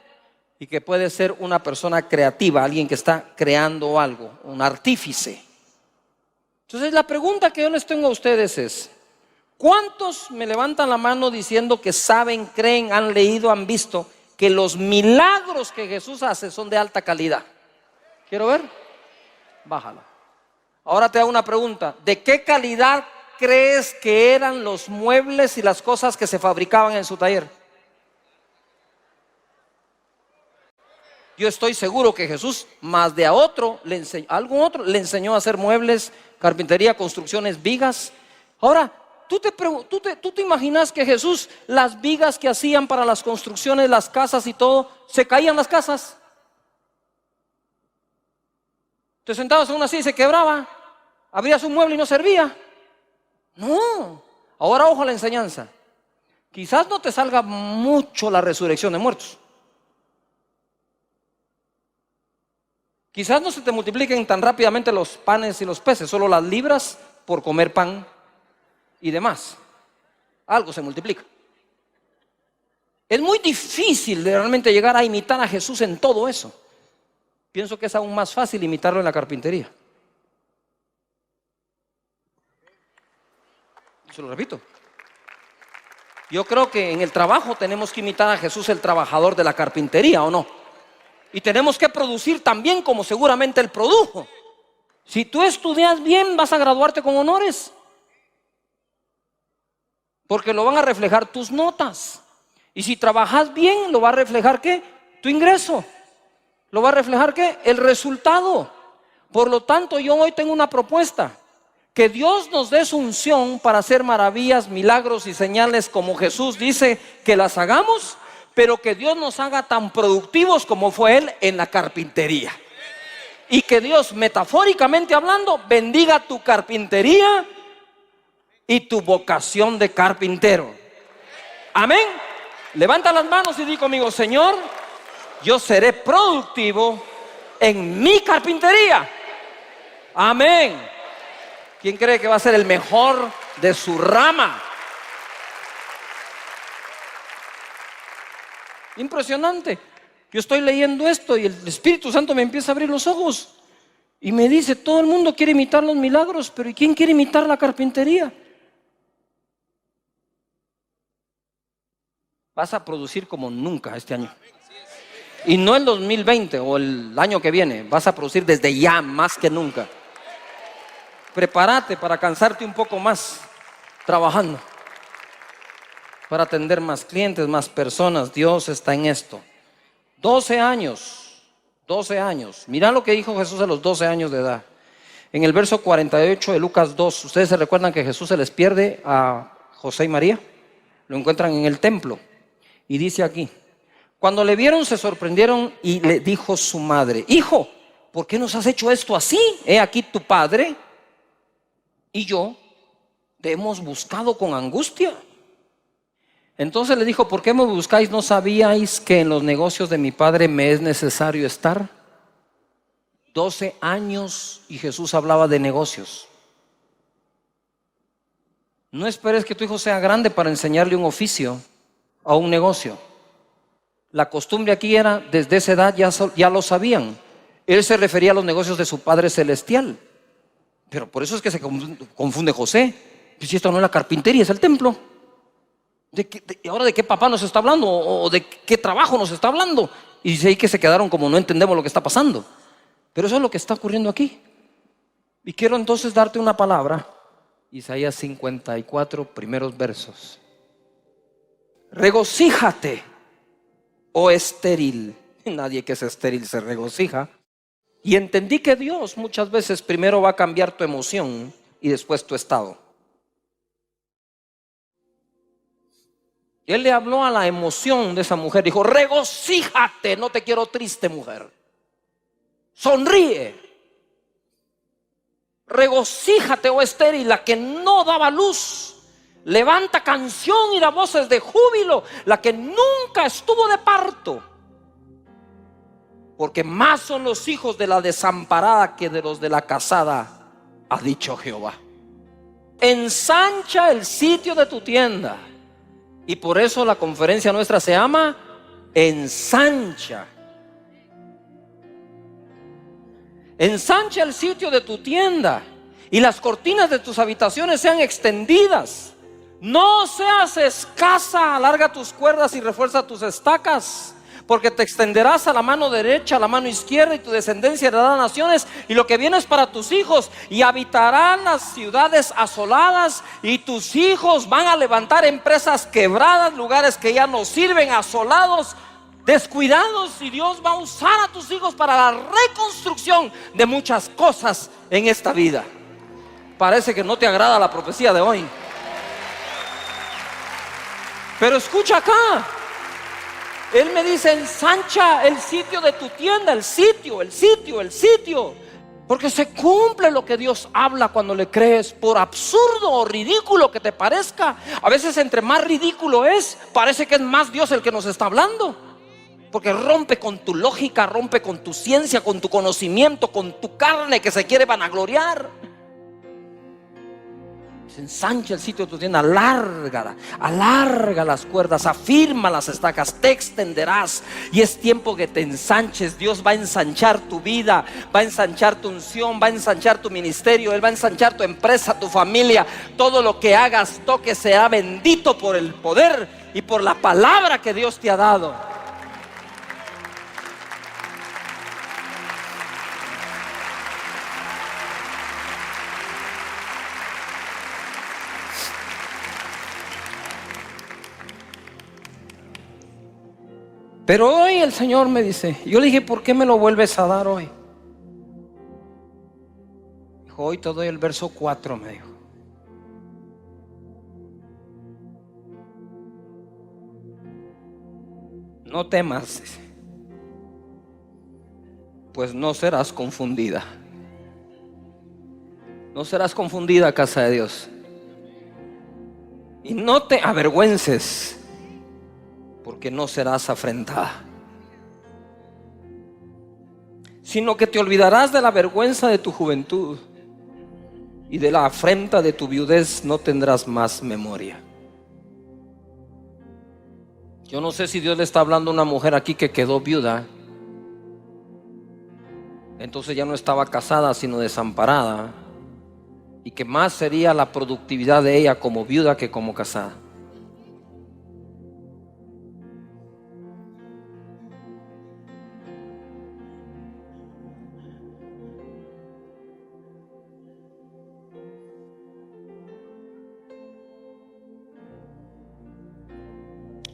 y que puede ser una persona creativa, alguien que está creando algo, un artífice. Entonces la pregunta que yo les tengo a ustedes es: ¿cuántos me levantan la mano diciendo que saben, creen, han leído, han visto que los milagros que Jesús hace son de alta calidad? ¿Quiero ver? Bájala. Ahora te hago una pregunta: ¿de qué calidad crees que eran los muebles y las cosas que se fabricaban en su taller? Yo estoy seguro que Jesús, más de a otro, algún otro le enseñó a hacer muebles, carpintería, construcciones, vigas. Ahora, ¿tú te imaginas que Jesús, las vigas que hacían para las construcciones, las casas y todo, se caían las casas? Te sentabas en una silla y se quebraba, abrías un mueble y no servía. No. Ahora ojo a la enseñanza. Quizás no te salga mucho la resurrección de muertos. Quizás no se te multipliquen tan rápidamente los panes y los peces, solo las libras por comer pan y demás. Algo se multiplica. Es muy difícil de realmente llegar a imitar a Jesús en todo eso. Pienso que es aún más fácil imitarlo en la carpintería. Se lo repito. Yo creo que en el trabajo tenemos que imitar a Jesús, el trabajador de la carpintería, ¿o no? Y tenemos que producir también como seguramente Él produjo. Si tú estudias bien, vas a graduarte con honores, porque lo van a reflejar tus notas. Y si trabajas bien, lo va a reflejar ¿qué? Tu ingreso. Lo va a reflejar ¿qué? El resultado. Por lo tanto, yo hoy tengo una propuesta: que Dios nos dé su unción para hacer maravillas, milagros y señales como Jesús dice que las hagamos, pero que Dios nos haga tan productivos como fue Él en la carpintería. Y que Dios, metafóricamente hablando, bendiga tu carpintería y tu vocación de carpintero. Amén. Levanta las manos y di conmigo: Señor, yo seré productivo en mi carpintería. Amén. ¿Quién cree que va a ser el mejor de su rama? Impresionante. Yo estoy leyendo esto y el Espíritu Santo me empieza a abrir los ojos y me dice: todo el mundo quiere imitar los milagros, pero ¿y quién quiere imitar la carpintería? Vas a producir como nunca este año. Y no el 2020 o el año que viene. Vas a producir desde ya más que nunca. Prepárate para cansarte un poco más trabajando, para atender más clientes, más personas. Dios está en esto. 12 años. Mira lo que dijo Jesús a los 12 años de edad. En el verso 48 de Lucas 2, ¿ustedes se recuerdan que Jesús se les pierde a José y María? Lo encuentran en el templo. Y dice aquí: cuando le vieron se sorprendieron y le dijo su madre: hijo, ¿por qué nos has hecho esto así? He aquí tu padre y yo te hemos buscado con angustia. Entonces le dijo: ¿por qué me buscáis? ¿No sabíais que en los negocios de mi padre me es necesario estar? 12 años y Jesús hablaba de negocios. No esperes que tu hijo sea grande para enseñarle un oficio o un negocio. La costumbre aquí era, desde esa edad ya lo sabían. Él se refería a los negocios de su Padre Celestial. Pero por eso es que se confunde José. Pues si esto no es la carpintería, es el templo. ¿Ahora de qué papá nos está hablando? ¿O de qué trabajo nos está hablando? Y dice ahí que se quedaron como no entendemos lo que está pasando. Pero eso es lo que está ocurriendo aquí. Y quiero entonces darte una palabra. Isaías 54, primeros versos. Regocíjate, oh estéril. Nadie que es estéril se regocija. Y entendí que Dios muchas veces primero va a cambiar tu emoción y después tu estado. Él le habló a la emoción de esa mujer. Dijo: regocíjate, no te quiero triste, mujer. Sonríe. Regocíjate, oh estéril, la que no daba luz. Levanta canción y da voces de júbilo, la que nunca estuvo de parto. Porque más son los hijos de la desamparada que de los de la casada, ha dicho Jehová. Ensancha el sitio de tu tienda. Y por eso la conferencia nuestra se llama Ensancha. Ensancha el sitio de tu tienda y las cortinas de tus habitaciones sean extendidas. No seas escasa, alarga tus cuerdas y refuerza tus estacas, porque te extenderás a la mano derecha, a la mano izquierda, y tu descendencia heredará naciones, y lo que viene es para tus hijos, y habitarán las ciudades asoladas, y tus hijos van a levantar empresas quebradas, lugares que ya no sirven, asolados, descuidados, y Dios va a usar a tus hijos para la reconstrucción de muchas cosas en esta vida. Parece que no te agrada la profecía de hoy, pero escucha acá. Él me dice: ensancha el sitio de tu tienda. El sitio. Porque se cumple lo que Dios habla cuando le crees, por absurdo o ridículo que te parezca. A veces entre más ridículo es, parece que es más Dios el que nos está hablando, porque rompe con tu lógica, rompe con tu ciencia, con tu conocimiento, con tu carne que se quiere vanagloriar. Ensancha el sitio de tu tienda, alarga las cuerdas, afirma las estacas, te extenderás. Y es tiempo que te ensanches. Dios va a ensanchar tu vida, va a ensanchar tu unción, va a ensanchar tu ministerio. Él va a ensanchar tu empresa, tu familia. Todo lo que hagas, toque, sea bendito por el poder y por la palabra que Dios te ha dado. Pero hoy el Señor me dice, yo le dije: ¿por qué me lo vuelves a dar hoy? Dijo: hoy te doy el verso 4, me dijo. No temas, dice, pues no serás confundida. No serás confundida, casa de Dios. Y no te avergüences, porque no serás afrentada, sino que te olvidarás de la vergüenza de tu juventud, y de la afrenta de tu viudez no tendrás más memoria. Yo no sé si Dios le está hablando a una mujer aquí que quedó viuda, entonces ya no estaba casada sino desamparada, y que más sería la productividad de ella como viuda que como casada.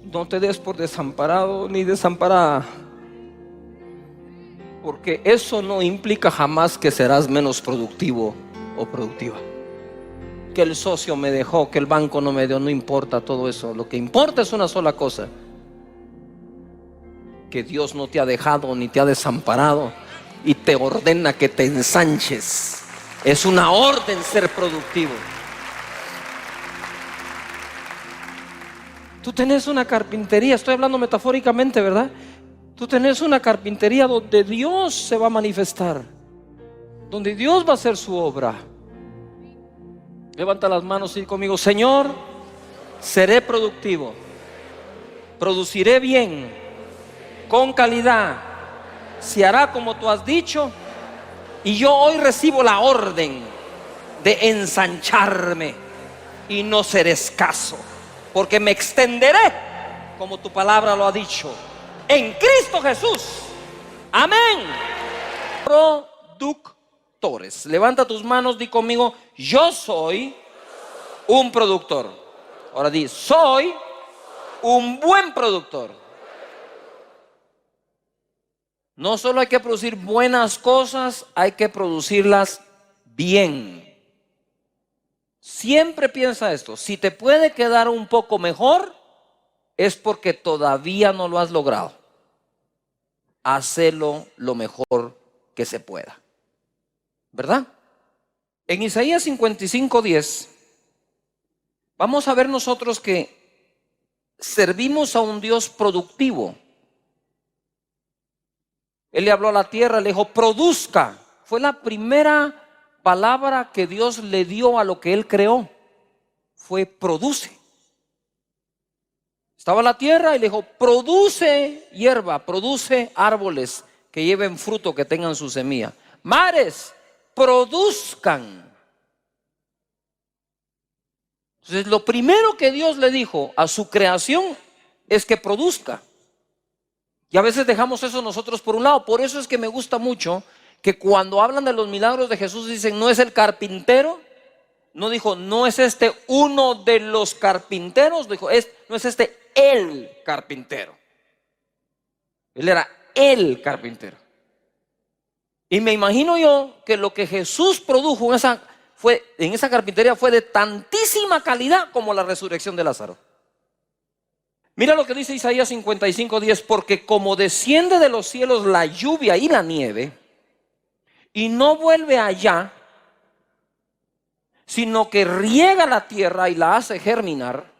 No te des por desamparado ni desamparada, porque eso no implica jamás que serás menos productivo o productiva. Que el socio me dejó, que el banco no me dio, no importa todo eso. Lo que importa es una sola cosa: que Dios no te ha dejado ni te ha desamparado, y te ordena que te ensanches. Es una orden ser productivo. Tú tenés una carpintería, estoy hablando metafóricamente, ¿verdad? Tú tenés una carpintería donde Dios se va a manifestar, donde Dios va a hacer su obra. Levanta las manos y di conmigo: Señor, seré productivo, produciré bien, con calidad, se hará como tú has dicho, y yo hoy recibo la orden de ensancharme y no seré escaso, porque me extenderé como tu palabra lo ha dicho, en Cristo Jesús. Amén. Productores, levanta tus manos, di conmigo: yo soy un productor. Ahora di: soy un buen productor. No solo hay que producir buenas cosas, hay que producirlas bien. Siempre piensa esto: si te puede quedar un poco mejor, es porque todavía no lo has logrado. Hacelo lo mejor que se pueda, ¿verdad? En Isaías 55:10 vamos a ver nosotros que servimos a un Dios productivo. Él le habló a la tierra, le dijo: produzca. Fue la primera palabra que Dios le dio a lo que Él creó. Fue produce. Estaba la tierra y le dijo: produce hierba, produce árboles que lleven fruto, que tengan su semilla. Mares, produzcan. Entonces, lo primero que Dios le dijo a su creación es que produzca. Y a veces dejamos eso nosotros por un lado. Por eso es que me gusta mucho que cuando hablan de los milagros de Jesús dicen: no es el carpintero. No dijo: no es este uno de los carpinteros. Dijo: no es este el carpintero. Él era el carpintero. Y me imagino yo que lo que Jesús produjo en esa carpintería fue de tantísima calidad como la resurrección de Lázaro. Mira lo que dice Isaías 55:10: porque como desciende de los cielos la lluvia y la nieve, y no vuelve allá, sino que riega la tierra y la hace germinar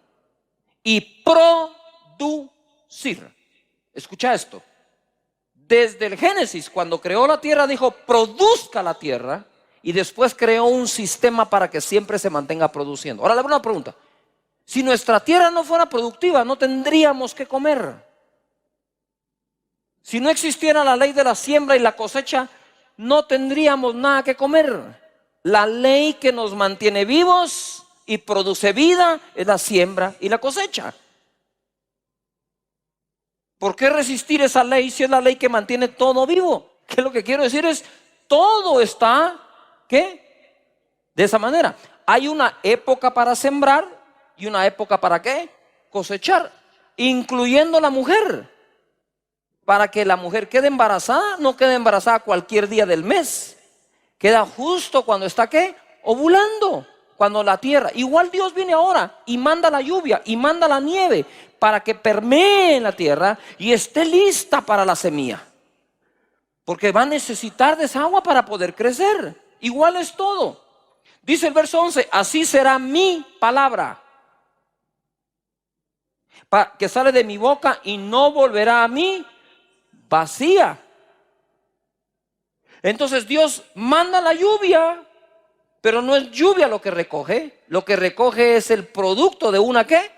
y producir. Escucha esto. Desde el Génesis, cuando creó la tierra, dijo: produzca la tierra, y después creó un sistema para que siempre se mantenga produciendo. Ahora le hago una pregunta: si nuestra tierra no fuera productiva, no tendríamos que comer. Si no existiera la ley de la siembra y la cosecha, no tendríamos nada que comer. La ley que nos mantiene vivos y produce vida es la siembra y la cosecha. ¿Por qué resistir esa ley si es la ley que mantiene todo vivo? Que lo que quiero decir es: todo está, ¿qué? De esa manera. Hay una época para sembrar y una época para, ¿qué? Cosechar, incluyendo la mujer. Para que la mujer quede embarazada, no quede embarazada cualquier día del mes. Queda justo cuando está, ¿qué? Ovulando. Cuando la tierra, igual Dios viene ahora y manda la lluvia y manda la nieve para que permee en la tierra y esté lista para la semilla. Porque va a necesitar de esa agua para poder crecer. Igual es todo. Dice el verso 11: así será mi palabra, que sale de mi boca, y no volverá a mí vacía. Entonces Dios manda la lluvia, pero no es lluvia lo que recoge. Lo que recoge es el producto de una, ¿qué?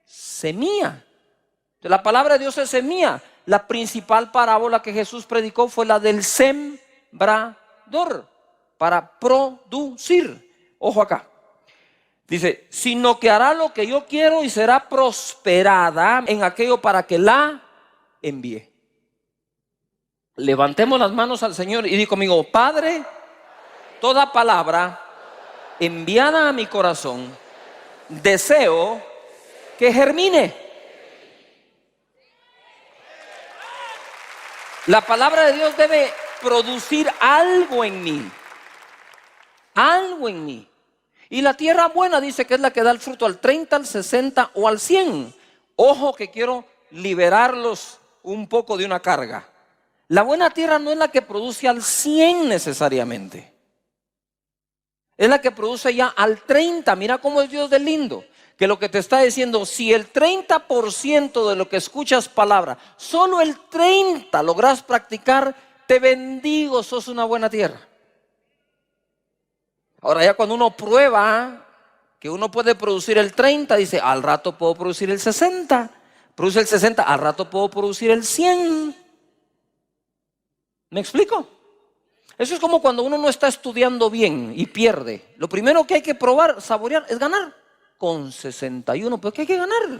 Semilla. La palabra de Dios es semilla. La principal parábola que Jesús predicó fue la del sembrador, para producir. Ojo acá. Dice: sino que hará lo que yo quiero y será prosperada en aquello para que la envíe. Levantemos las manos al Señor y di conmigo: Padre, toda palabra enviada a mi corazón, deseo que germine. La palabra de Dios debe producir algo en mí. Algo en mí. Y la tierra buena dice que es la que da el fruto al 30, al 60 o al 100. Ojo, que quiero liberarlos un poco de una carga. La buena tierra no es la que produce al 100 necesariamente. Es la que produce ya al 30. Mira cómo es Dios de lindo. Que lo que te está diciendo: si el 30% de lo que escuchas palabra, solo el 30 logras practicar, te bendigo, sos una buena tierra. Ahora ya cuando uno prueba que uno puede producir el 30, dice: al rato puedo producir el 60. Produce el 60, al rato puedo producir el 100. ¿Me explico? Eso es como cuando uno no está estudiando bien y pierde. Lo primero que hay que probar, saborear, es ganar. Con 61, pues ¿qué hay que ganar?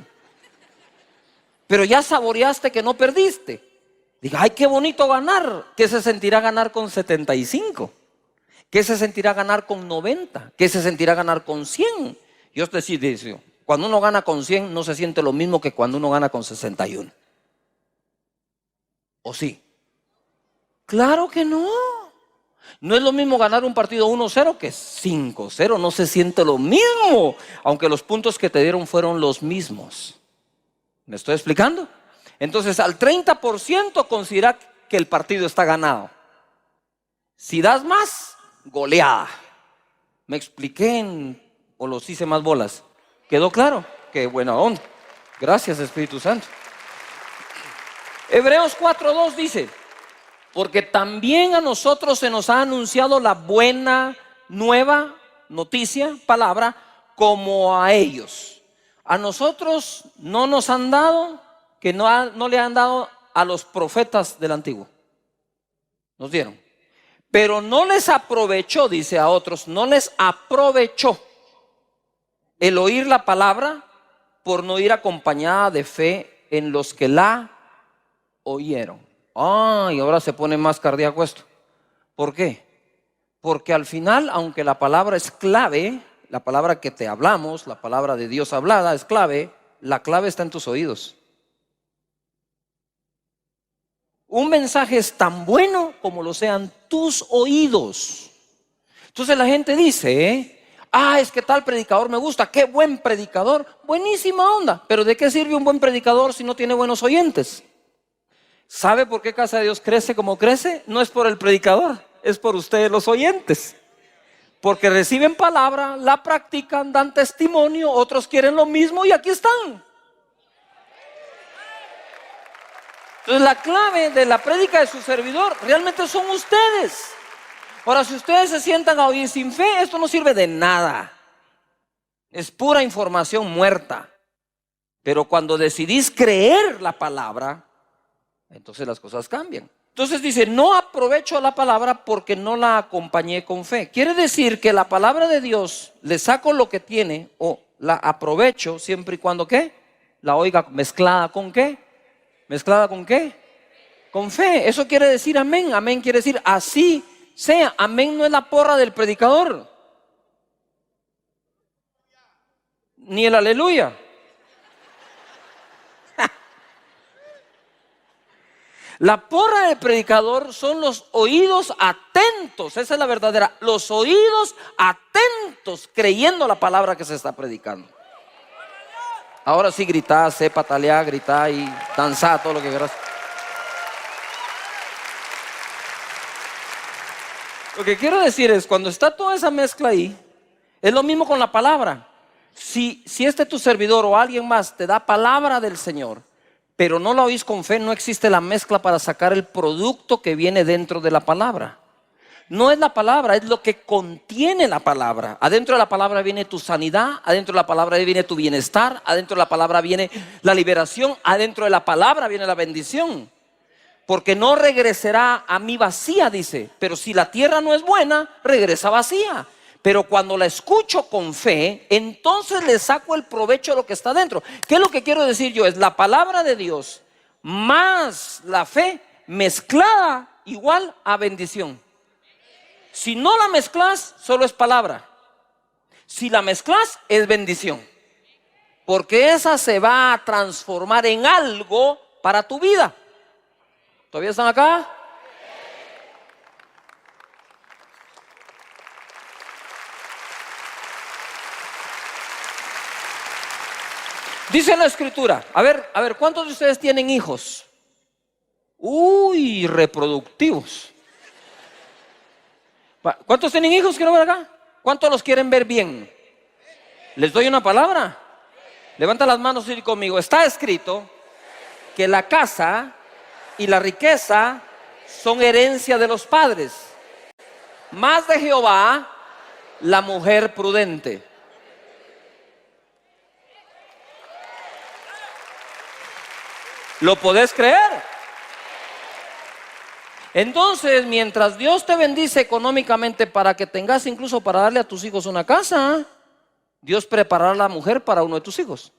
Pero ya saboreaste que no perdiste. Diga: ay, qué bonito ganar. ¿Qué se sentirá ganar con 75? ¿Qué se sentirá ganar con 90? ¿Qué se sentirá ganar con 100? Yo te digo, cuando uno gana con 100 no se siente lo mismo que cuando uno gana con 61. ¿O sí? Claro que no. No es lo mismo ganar un partido 1-0 que 5-0. No se siente lo mismo, aunque los puntos que te dieron fueron los mismos. ¿Me estoy explicando? Entonces al 30% considera que el partido está ganado. Si das más, goleada. ¿Me expliqué o los hice más bolas? ¿Quedó claro? Qué buena onda. Gracias, Espíritu Santo. Hebreos 4:2 dice: porque también a nosotros se nos ha anunciado la buena nueva noticia, palabra, como a ellos. A nosotros no nos han dado, que no le han dado a los profetas del antiguo. Nos dieron. Pero no les aprovechó, dice a otros, no les aprovechó el oír la palabra por no ir acompañada de fe en los que la oyeron. Y ahora se pone más cardíaco esto. ¿Por qué? Porque al final, aunque la palabra es clave, la palabra que te hablamos, la palabra de Dios hablada es clave, la clave está en tus oídos. Un mensaje es tan bueno como lo sean tus oídos. Entonces la gente dice, es que tal predicador me gusta, qué buen predicador, buenísima onda. Pero ¿de qué sirve un buen predicador si no tiene buenos oyentes? ¿Sabe por qué Casa de Dios crece como crece? No es por el predicador, es por ustedes los oyentes. Porque reciben palabra, la practican, dan testimonio, otros quieren lo mismo y aquí están. Entonces la clave de la prédica de su servidor realmente son ustedes. Ahora, si ustedes se sientan a oír sin fe, esto no sirve de nada. Es pura información muerta. Pero cuando decidís creer la palabra, entonces las cosas cambian. Entonces dice, no aprovecho la palabra porque no la acompañé con fe. Quiere decir que la palabra de Dios le saco lo que tiene o la aprovecho siempre y cuando ¿qué? La oiga mezclada con ¿qué? ¿Mezclada con qué? Con fe. Eso quiere decir amén. Amén quiere decir así sea. Amén no es la porra del predicador, ni el aleluya. La porra del predicador son los oídos atentos. Esa es la verdadera. Los oídos atentos creyendo la palabra que se está predicando. Ahora sí gritá, sé pataleá, gritá y danzá, todo lo que quieras. Lo que quiero decir es, cuando está toda esa mezcla ahí, es lo mismo con la palabra. Si tu servidor o alguien más te da palabra del Señor, pero no la oís con fe, no existe la mezcla para sacar el producto que viene dentro de la palabra. No es la palabra, es lo que contiene la palabra. Adentro de la palabra viene tu sanidad, adentro de la palabra viene tu bienestar, adentro de la palabra viene la liberación, adentro de la palabra viene la bendición. Porque no regresará a mí vacía, dice. Pero si la tierra no es buena, regresa vacía. Pero cuando la escucho con fe, entonces le saco el provecho de lo que está dentro. ¿Qué es lo que quiero decir yo? Es la palabra de Dios más la fe mezclada igual a bendición. Si no la mezclas, solo es palabra. Si la mezclas, es bendición. Porque esa se va a transformar en algo para tu vida. ¿Todavía están acá? Dice la escritura, a ver, ¿cuántos de ustedes tienen hijos? Reproductivos. ¿Cuántos tienen hijos? Quiero ver acá. ¿Cuántos los quieren ver bien? ¿Les doy una palabra? Levanta las manos y di conmigo. Está escrito que la casa y la riqueza son herencia de los padres, más de Jehová la mujer prudente. ¿Lo podés creer? Entonces, mientras Dios te bendice económicamente para que tengas incluso para darle a tus hijos una casa, Dios preparará a la mujer para uno de tus hijos.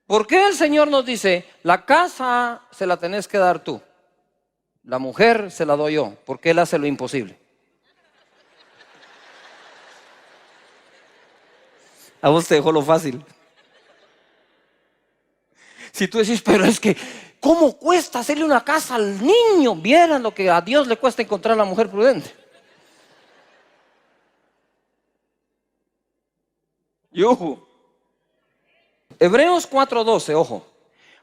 ¿Por qué el Señor nos dice, la casa se la tenés que dar tú, la mujer se la doy yo? Porque Él hace lo imposible. A vos te dejó lo fácil. Si tú decís, pero es que, ¿cómo cuesta hacerle una casa al niño? Vieran lo que a Dios le cuesta encontrar a la mujer prudente. Yuhu. Hebreos 4:12, ojo.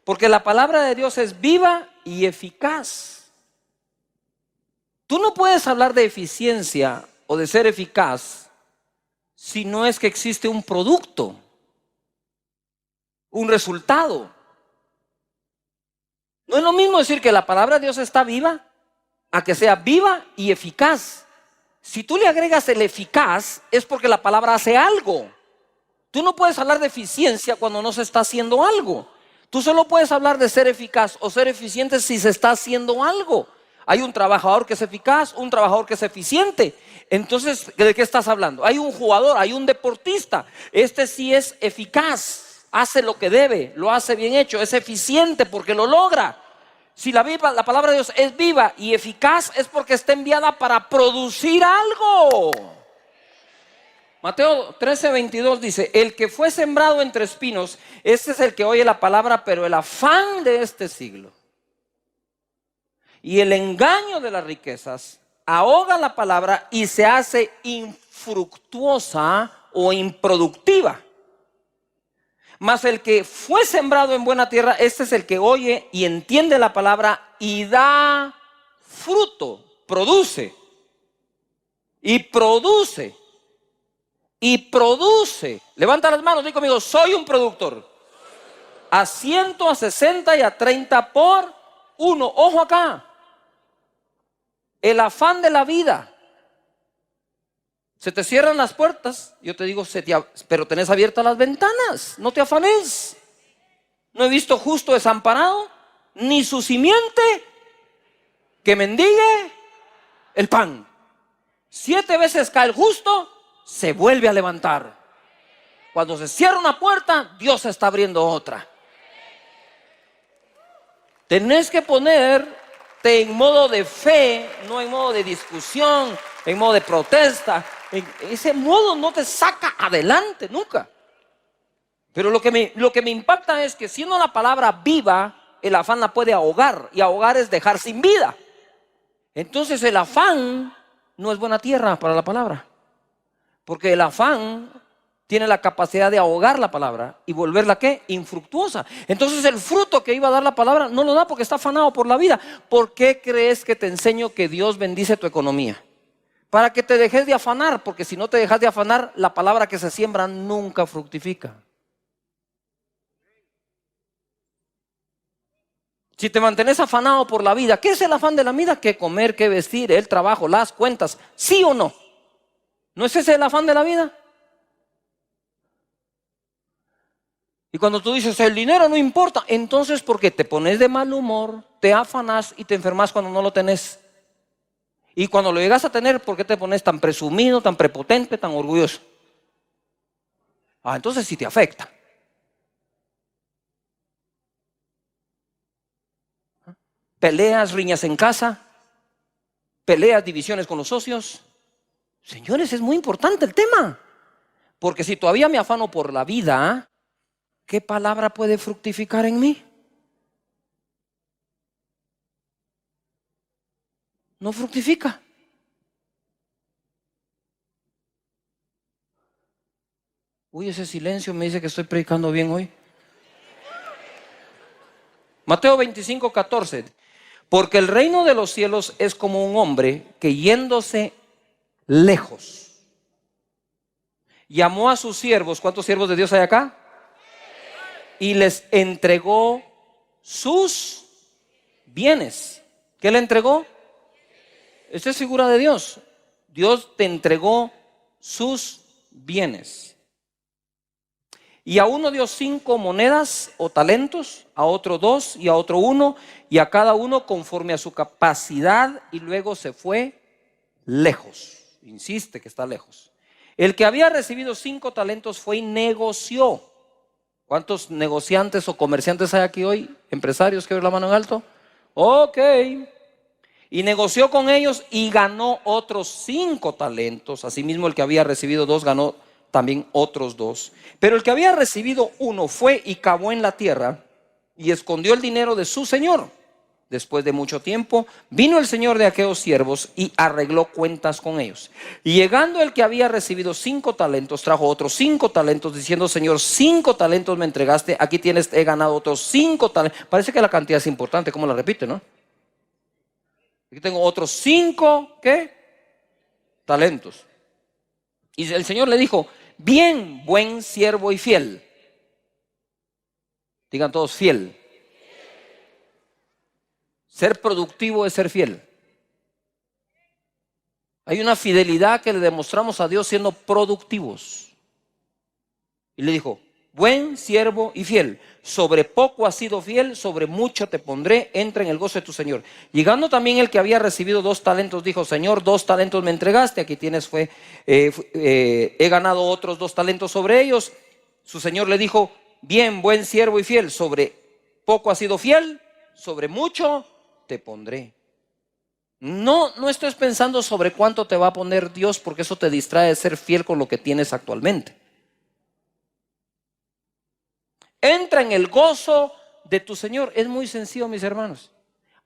Porque la palabra de Dios es viva y eficaz. Tú no puedes hablar de eficiencia o de ser eficaz si no es que existe un producto, un resultado. No es lo mismo decir que la palabra de Dios está viva a que sea viva y eficaz. Si tú le agregas el eficaz, es porque la palabra hace algo. Tú no puedes hablar de eficiencia cuando no se está haciendo algo. Tú solo puedes hablar de ser eficaz o ser eficiente si se está haciendo algo. Hay un trabajador que es eficaz, un trabajador que es eficiente. Entonces, ¿de qué estás hablando? Hay un jugador, hay un deportista. Este sí es eficaz, hace lo que debe, lo hace bien hecho, es eficiente porque lo logra. Si la palabra de Dios es viva y eficaz, es porque está enviada para producir algo. Mateo 13:22 dice: el que fue sembrado entre espinos, este es el que oye la palabra, pero el afán de este siglo y el engaño de las riquezas ahoga la palabra y se hace infructuosa o improductiva. Mas el que fue sembrado en buena tierra, este es el que oye y entiende la palabra y da fruto, produce y produce. Y produce. Levanta las manos, di conmigo: soy un productor. A 100, a 60 y a 30 por uno. Ojo acá. El afán de la vida. Se te cierran las puertas. Yo te digo, pero tenés abiertas las ventanas. No te afanes. No he visto justo desamparado, ni su simiente que mendigue el pan. 7 veces cae el justo, se vuelve a levantar. Cuando se cierra una puerta, Dios está abriendo otra. Tenés que ponerte en modo de fe, no en modo de discusión, en modo de protesta. Ese modo no te saca adelante nunca. Pero lo que me impacta es que siendo la palabra viva, el afán la puede ahogar. Y ahogar es dejar sin vida. Entonces el afán no es buena tierra para la palabra. Porque el afán tiene la capacidad de ahogar la palabra y volverla, ¿qué? Infructuosa. Entonces el fruto que iba a dar la palabra no lo da porque está afanado por la vida. ¿Por qué crees que te enseño que Dios bendice tu economía? Para que te dejes de afanar, porque si no te dejas de afanar, la palabra que se siembra nunca fructifica. Si te mantienes afanado por la vida, ¿qué es el afán de la vida? ¿Qué comer, qué vestir, el trabajo, las cuentas? ¿Sí o no? ¿No es ese el afán de la vida? Y cuando tú dices, el dinero no importa, entonces ¿por qué te pones de mal humor, te afanas y te enfermas cuando no lo tenés? Y cuando lo llegas a tener, ¿por qué te pones tan presumido, tan prepotente, tan orgulloso? Entonces sí te afecta. Peleas, riñas en casa, peleas, divisiones con los socios. Señores, es muy importante el tema. Porque si todavía me afano por la vida, ¿qué palabra puede fructificar en mí? No fructifica. Uy, ese silencio me dice que estoy predicando bien hoy. Mateo 25:14. Porque el reino de los cielos es como un hombre que yéndose lejos llamó a sus siervos. ¿Cuántos siervos de Dios hay acá? Y les entregó sus bienes. ¿Qué le entregó? Esta es figura de Dios. Dios te entregó sus bienes. Y a uno dio 5 monedas o talentos, a otro 2 y a otro 1, y a cada uno conforme a su capacidad, y luego se fue lejos. Insiste que está lejos. El que había recibido 5 talentos fue y negoció. ¿Cuántos negociantes o comerciantes hay aquí hoy? Empresarios, que ver la mano en alto. Ok. Y negoció con ellos y ganó otros 5 talentos. Asimismo, el que había recibido 2 ganó también otros 2. Pero el que había recibido 1 fue y cavó en la tierra y escondió el dinero de su señor. Después de mucho tiempo, vino el señor de aquellos siervos y arregló cuentas con ellos. Y llegando el que había recibido 5 talentos, trajo otros 5 talentos, diciendo: Señor, 5 talentos me entregaste, aquí tienes, he ganado otros 5 talentos. Parece que la cantidad es importante, ¿cómo la repite, no? Aquí tengo otros 5, ¿qué? Talentos. Y el Señor le dijo: bien, buen siervo y fiel. Digan todos: fiel. Ser productivo es ser fiel. Hay una fidelidad que le demostramos a Dios siendo productivos. Y le dijo: buen siervo y fiel, sobre poco has sido fiel, sobre mucho te pondré, entra en el gozo de tu Señor. Llegando también el que había recibido 2 talentos, dijo: Señor, 2 talentos me entregaste, aquí tienes, he ganado otros 2 talentos sobre ellos. Su Señor le dijo: bien, buen siervo y fiel, sobre poco has sido fiel, sobre mucho te pondré. No estés pensando sobre cuánto te va a poner Dios, porque eso te distrae de ser fiel con lo que tienes actualmente. Entra en el gozo de tu Señor. Es muy sencillo, mis hermanos.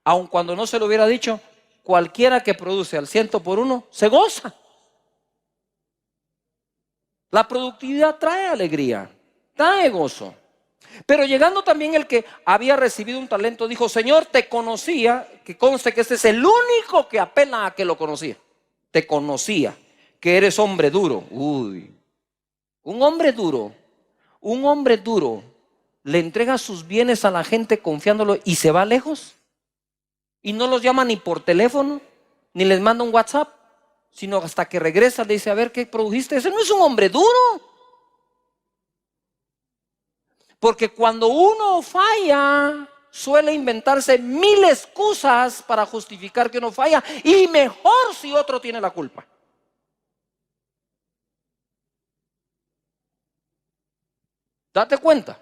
Aun cuando no se lo hubiera dicho, cualquiera que produce al 100 por 1 se goza. La productividad trae alegría, trae gozo. Pero llegando también el que había recibido un talento, dijo: Señor, te conocía, que conste que este es el único que apela a que lo conocía. Te conocía, que eres hombre duro. Uy, un hombre duro le entrega sus bienes a la gente confiándolo y se va lejos. Y no los llama ni por teléfono, ni les manda un WhatsApp, sino hasta que regresa le dice: a ver, ¿qué produjiste? Ese no es un hombre duro. Porque cuando uno falla, suele inventarse 1000 excusas para justificar que uno falla, y mejor si otro tiene la culpa. Date cuenta,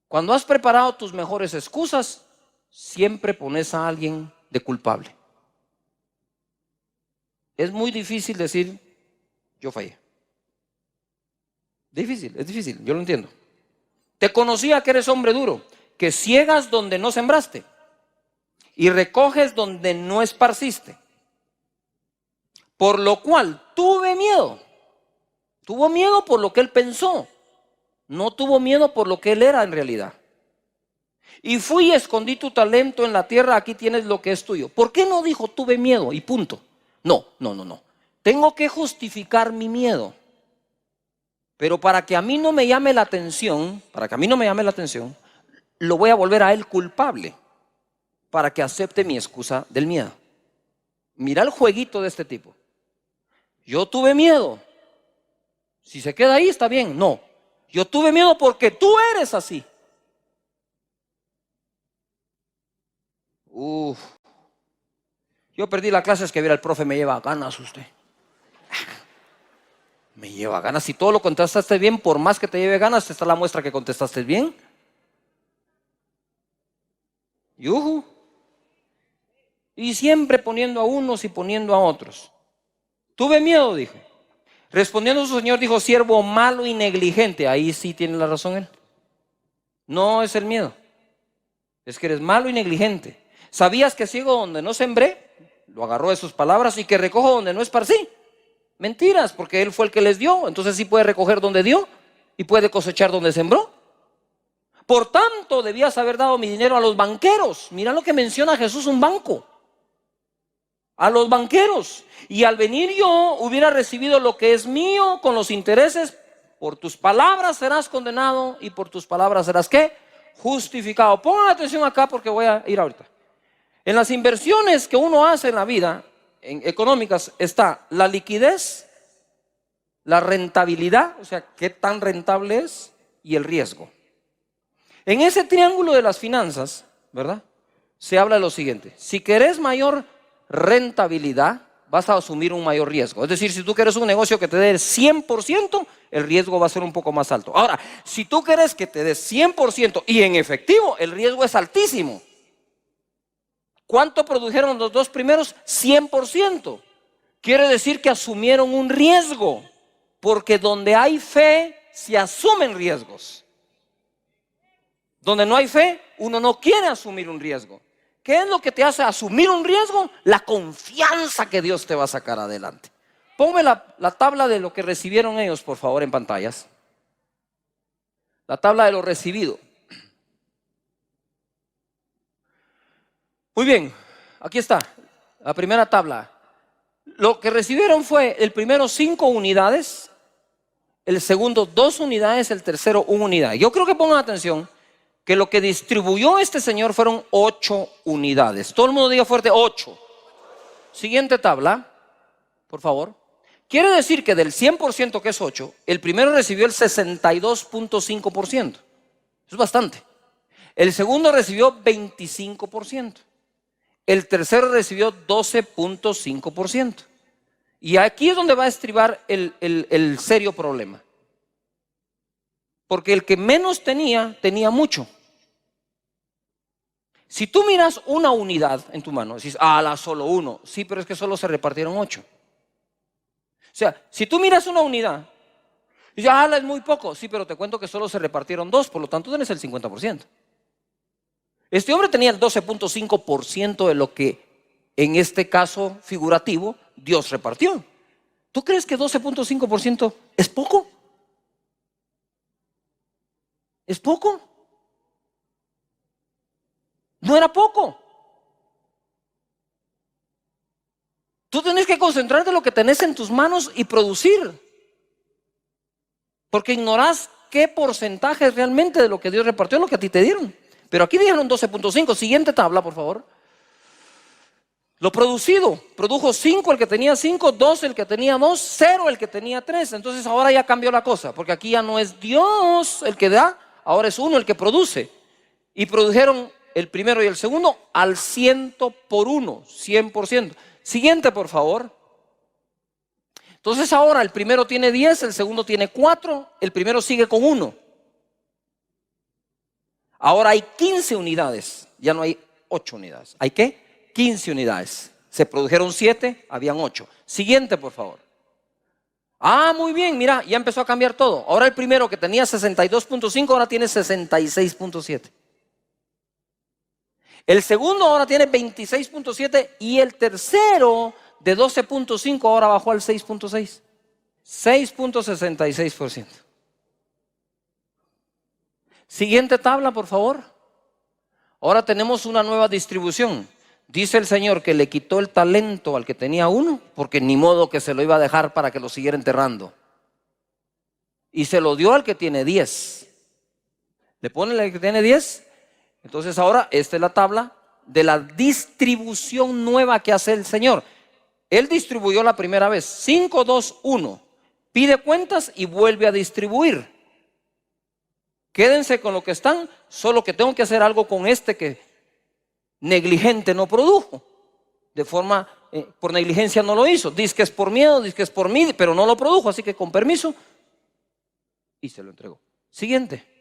cuando has preparado tus mejores excusas, siempre pones a alguien de culpable. Es muy difícil decir: yo fallé. Es difícil, yo lo entiendo. Te conocía que eres hombre duro, que ciegas donde no sembraste y recoges donde no esparciste. Por lo cual tuve miedo. Tuvo miedo por lo que él pensó. No tuvo miedo por lo que él era en realidad. Y fui y escondí tu talento en la tierra, aquí tienes lo que es tuyo. ¿Por qué no dijo tuve miedo y punto? No. Tengo que justificar mi miedo. Pero para que a mí no me llame la atención, lo voy a volver a él culpable para que acepte mi excusa del miedo. Mira el jueguito de este tipo. Yo tuve miedo. Si se queda ahí está bien. No, yo tuve miedo porque tú eres así. Yo perdí la clase, es que viera el profe, me lleva ganas usted. Me lleva ganas. Si todo lo contestaste bien, por más que te lleve ganas, esta es la muestra que contestaste bien. Yuhu. Y siempre poniendo a unos y poniendo a otros. Tuve miedo, dijo. Respondiendo su señor, dijo: siervo malo y negligente. Ahí sí tiene la razón él. No es el miedo, es que eres malo y negligente. ¿Sabías que ciego donde no sembré? Lo agarró de sus palabras. Y que recojo donde no esparcí. Mentiras, porque él fue el que les dio. Entonces sí puede recoger donde dio y puede cosechar donde sembró. Por tanto, debías haber dado mi dinero a los banqueros. Mira lo que menciona Jesús, un banco. A los banqueros. Y al venir yo hubiera recibido lo que es mío con los intereses. Por tus palabras serás condenado y por tus palabras serás ¿qué? Justificado. Pongan atención acá porque voy a ir ahorita. En las inversiones que uno hace en la vida, económicas, está la liquidez, la rentabilidad, o sea, qué tan rentable es, y el riesgo. En ese triángulo de las finanzas, ¿verdad? Se habla de lo siguiente: si querés mayor rentabilidad, vas a asumir un mayor riesgo. Es decir, si tú quieres un negocio que te dé el 100%, el riesgo va a ser un poco más alto. Ahora, si tú quieres que te dé 100% y en efectivo, el riesgo es altísimo. ¿Cuánto produjeron los 2 primeros? 100%. Quiere decir que asumieron un riesgo, porque donde hay fe se asumen riesgos. Donde no hay fe, uno no quiere asumir un riesgo. ¿Qué es lo que te hace asumir un riesgo? La confianza que Dios te va a sacar adelante. Ponme la tabla de lo que recibieron ellos, por favor, en pantallas. La tabla de lo recibido. Muy bien, aquí está, la primera tabla. Lo que recibieron fue el primero 5 unidades, el segundo 2 unidades, el tercero 1 unidad. Yo creo que pongan atención que lo que distribuyó este señor fueron 8 unidades. Todo el mundo diga fuerte, 8. Siguiente tabla, por favor. Quiere decir que del 100% que es 8, el primero recibió el 62.5%. Es bastante. El segundo recibió 25%. El tercero recibió 12.5%. Y aquí es donde va a estribar el serio problema. Porque el que menos tenía mucho. Si tú miras una unidad en tu mano, decís, solo uno. Sí, pero es que solo se repartieron 8. O sea, si tú miras una unidad, dices, es muy poco. Sí, pero te cuento que solo se repartieron 2, por lo tanto tienes el 50%. Este hombre tenía el 12.5% de lo que en este caso figurativo Dios repartió. ¿Tú crees que 12.5% es poco? ¿Es poco? No era poco. Tú tienes que concentrarte en lo que tenés en tus manos y producir. Porque ignorás qué porcentaje realmente de lo que Dios repartió es lo que a ti te dieron. Pero aquí dijeron 12.5. Siguiente tabla, por favor. Lo producido, produjo 5 el que tenía 5, 2 el que tenía 2, 0 el que tenía 3. Entonces ahora ya cambió la cosa, porque aquí ya no es Dios el que da, ahora es uno el que produce. Y produjeron el primero y el segundo al 100 por 1, 100%. Siguiente, por favor. Entonces ahora el primero tiene 10, el segundo tiene 4, el primero sigue con 1. Ahora hay 15 unidades, ya no hay 8 unidades. ¿Hay qué? 15 unidades. Se produjeron 7, habían 8. Siguiente, por favor. Muy bien, mira, ya empezó a cambiar todo. Ahora el primero que tenía 62.5 ahora tiene 66.7. El segundo ahora tiene 26.7 y el tercero de 12.5 ahora bajó al 6.6. 6.66%. Siguiente tabla, por favor. Ahora tenemos una nueva distribución. Dice el Señor que le quitó el talento al que tenía 1, porque ni modo que se lo iba a dejar para que lo siguiera enterrando. Y se lo dio al que tiene 10. Le pone al que tiene 10. Entonces ahora esta es la tabla de la distribución nueva que hace el Señor. Él distribuyó la primera vez, 5, 2, 1. Pide cuentas y vuelve a distribuir. Quédense con lo que están, solo que tengo que hacer algo con este que negligente no produjo. De forma, por negligencia no lo hizo. Dice que es por miedo, dice que es por mí, pero no lo produjo, así que con permiso. Y se lo entregó. Siguiente.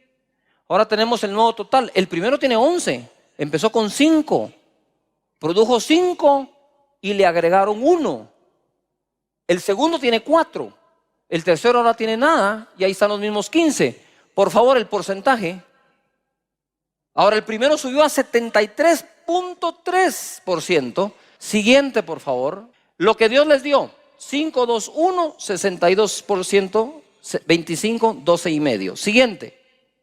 Ahora tenemos el nuevo total. El primero tiene 11, empezó con 5, produjo 5 y le agregaron 1. El segundo tiene 4, el tercero ahora tiene nada y ahí están los mismos 15. Por favor, el porcentaje. Ahora el primero subió a 73.3%. Siguiente, por favor. Lo que Dios les dio, 5, 2, 1, 62%, 25, 12,5. Siguiente.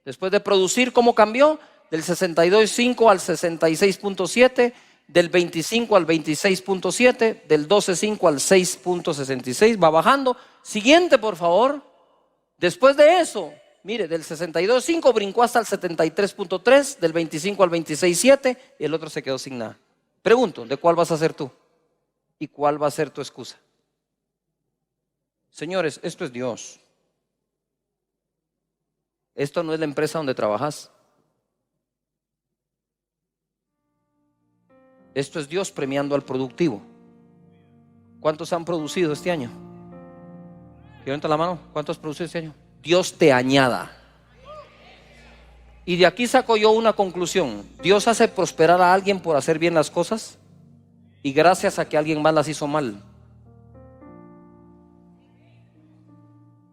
Después de producir, ¿cómo cambió? Del 62.5 al 66.7, del 25 al 26.7, del 12.5 al 6.66, va bajando. Siguiente, por favor. Después de eso, mire, del 62.5 brincó hasta el 73.3, del 25 al 26.7 y el otro se quedó sin nada. Pregunto, ¿de cuál vas a ser tú? ¿Y cuál va a ser tu excusa? Señores, esto es Dios. Esto no es la empresa donde trabajas. Esto es Dios premiando al productivo. ¿Cuántos han producido este año? Levanta la mano. ¿Cuántos has producido este año? Dios te añada. Y de aquí saco yo una conclusión. Dios hace prosperar a alguien por hacer bien las cosas y gracias a que alguien más las hizo mal.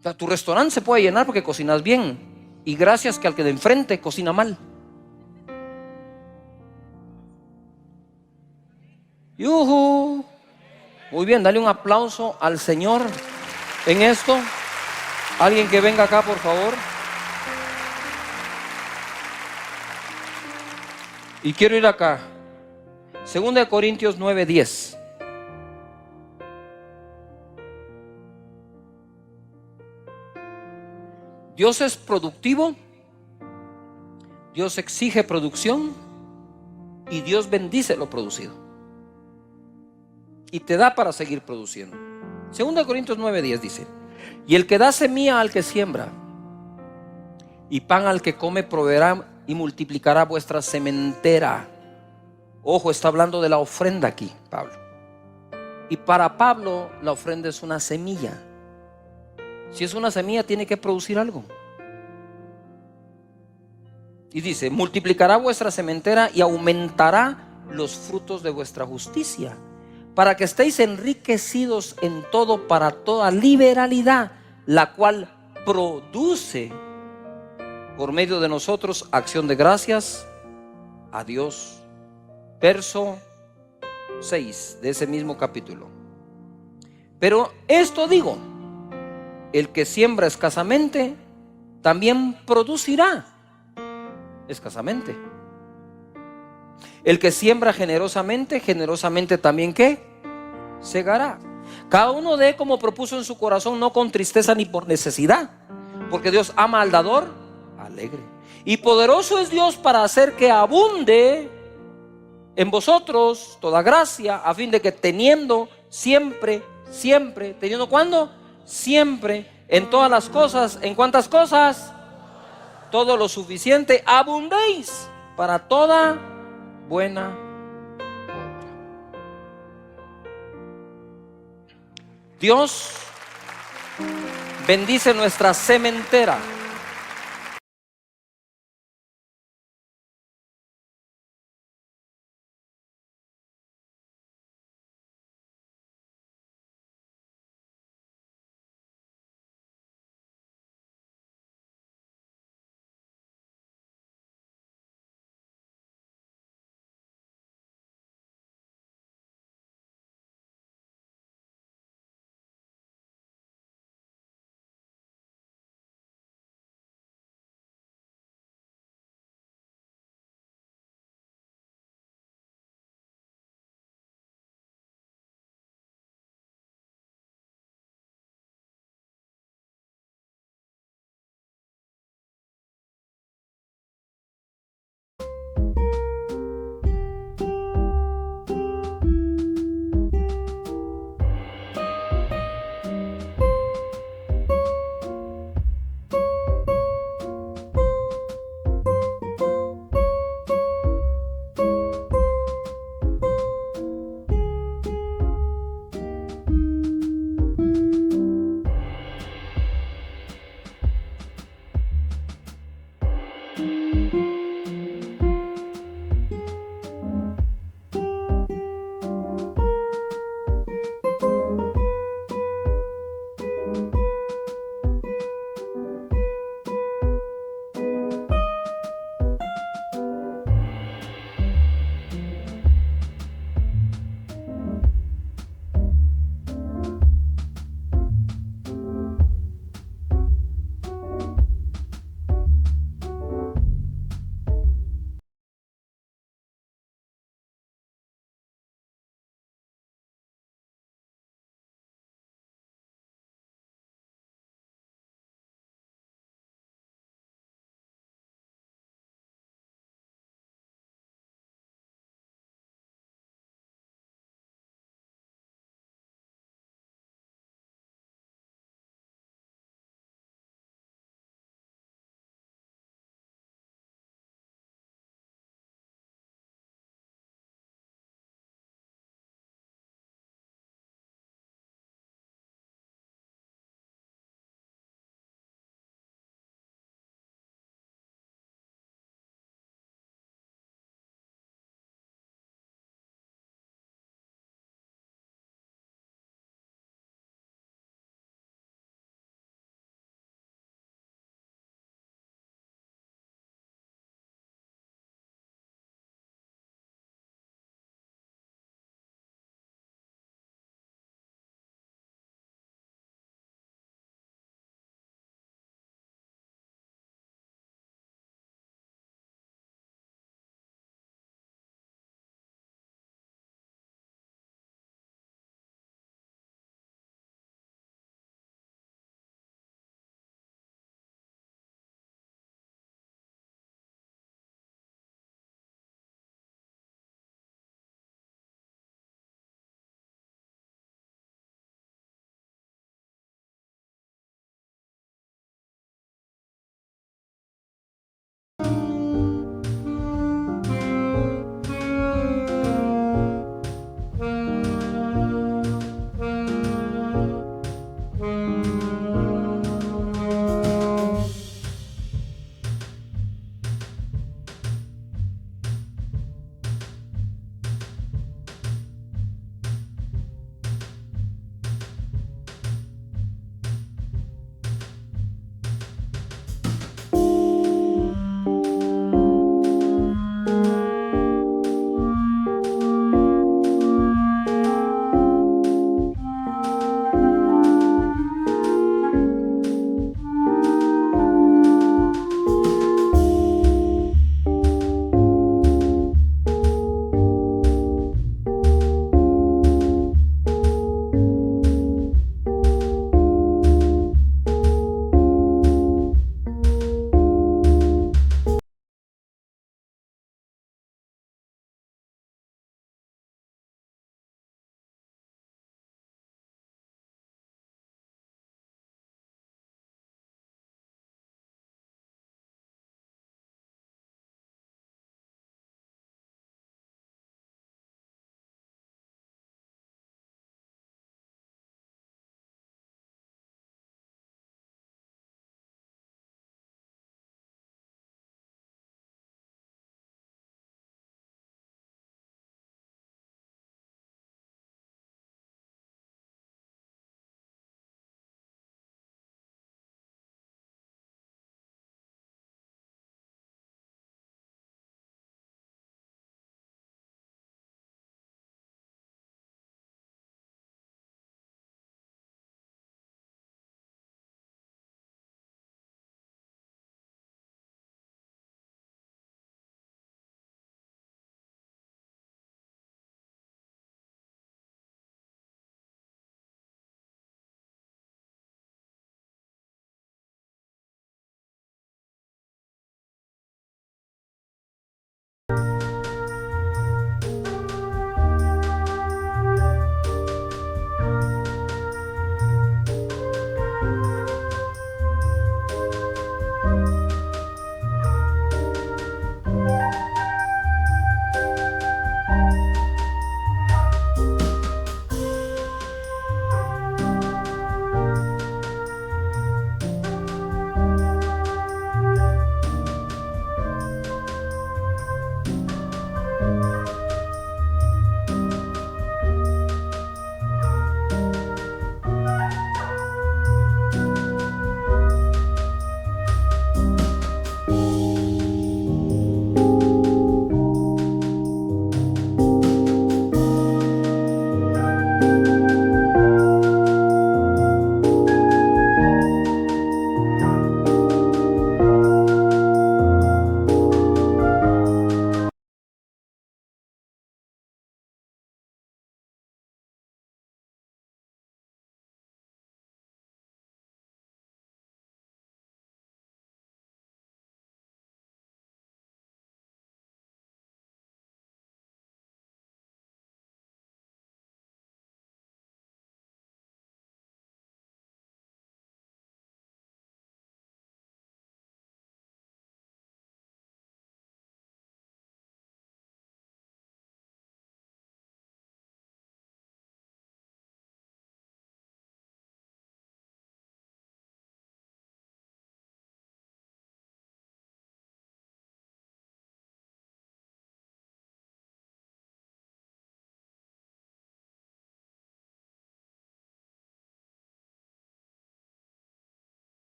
O sea, tu restaurante se puede llenar porque cocinas bien y gracias que al que de enfrente cocina mal. ¡Yujú! Muy bien, dale un aplauso al Señor en esto. Alguien que venga acá, por favor. Y quiero ir acá. 2 Corintios 9:10. Dios es productivo, Dios exige producción y Dios bendice lo producido y te da para seguir produciendo. 2 Corintios 9:10 dice: y el que da semilla al que siembra y pan al que come proveerá y multiplicará vuestra sementera. Ojo, está hablando de la ofrenda aquí, Pablo. Y para Pablo la ofrenda es una semilla. Si es una semilla, tiene que producir algo. Y dice: multiplicará vuestra sementera y aumentará los frutos de vuestra justicia, para que estéis enriquecidos en todo para toda liberalidad, la cual produce por medio de nosotros acción de gracias a Dios. Verso 6 de ese mismo capítulo. Pero esto digo: el que siembra escasamente también producirá escasamente. El que siembra generosamente, generosamente también ¿qué? Segará. Cada uno dé como propuso en su corazón, no con tristeza ni por necesidad, porque Dios ama al dador alegre. Y poderoso es Dios para hacer que abunde en vosotros toda gracia, a fin de que teniendo siempre, teniendo ¿cuándo? Siempre, en todas las cosas. ¿En cuántas cosas? Todo lo suficiente, abundéis para toda buena obra. Dios bendice nuestra sementera.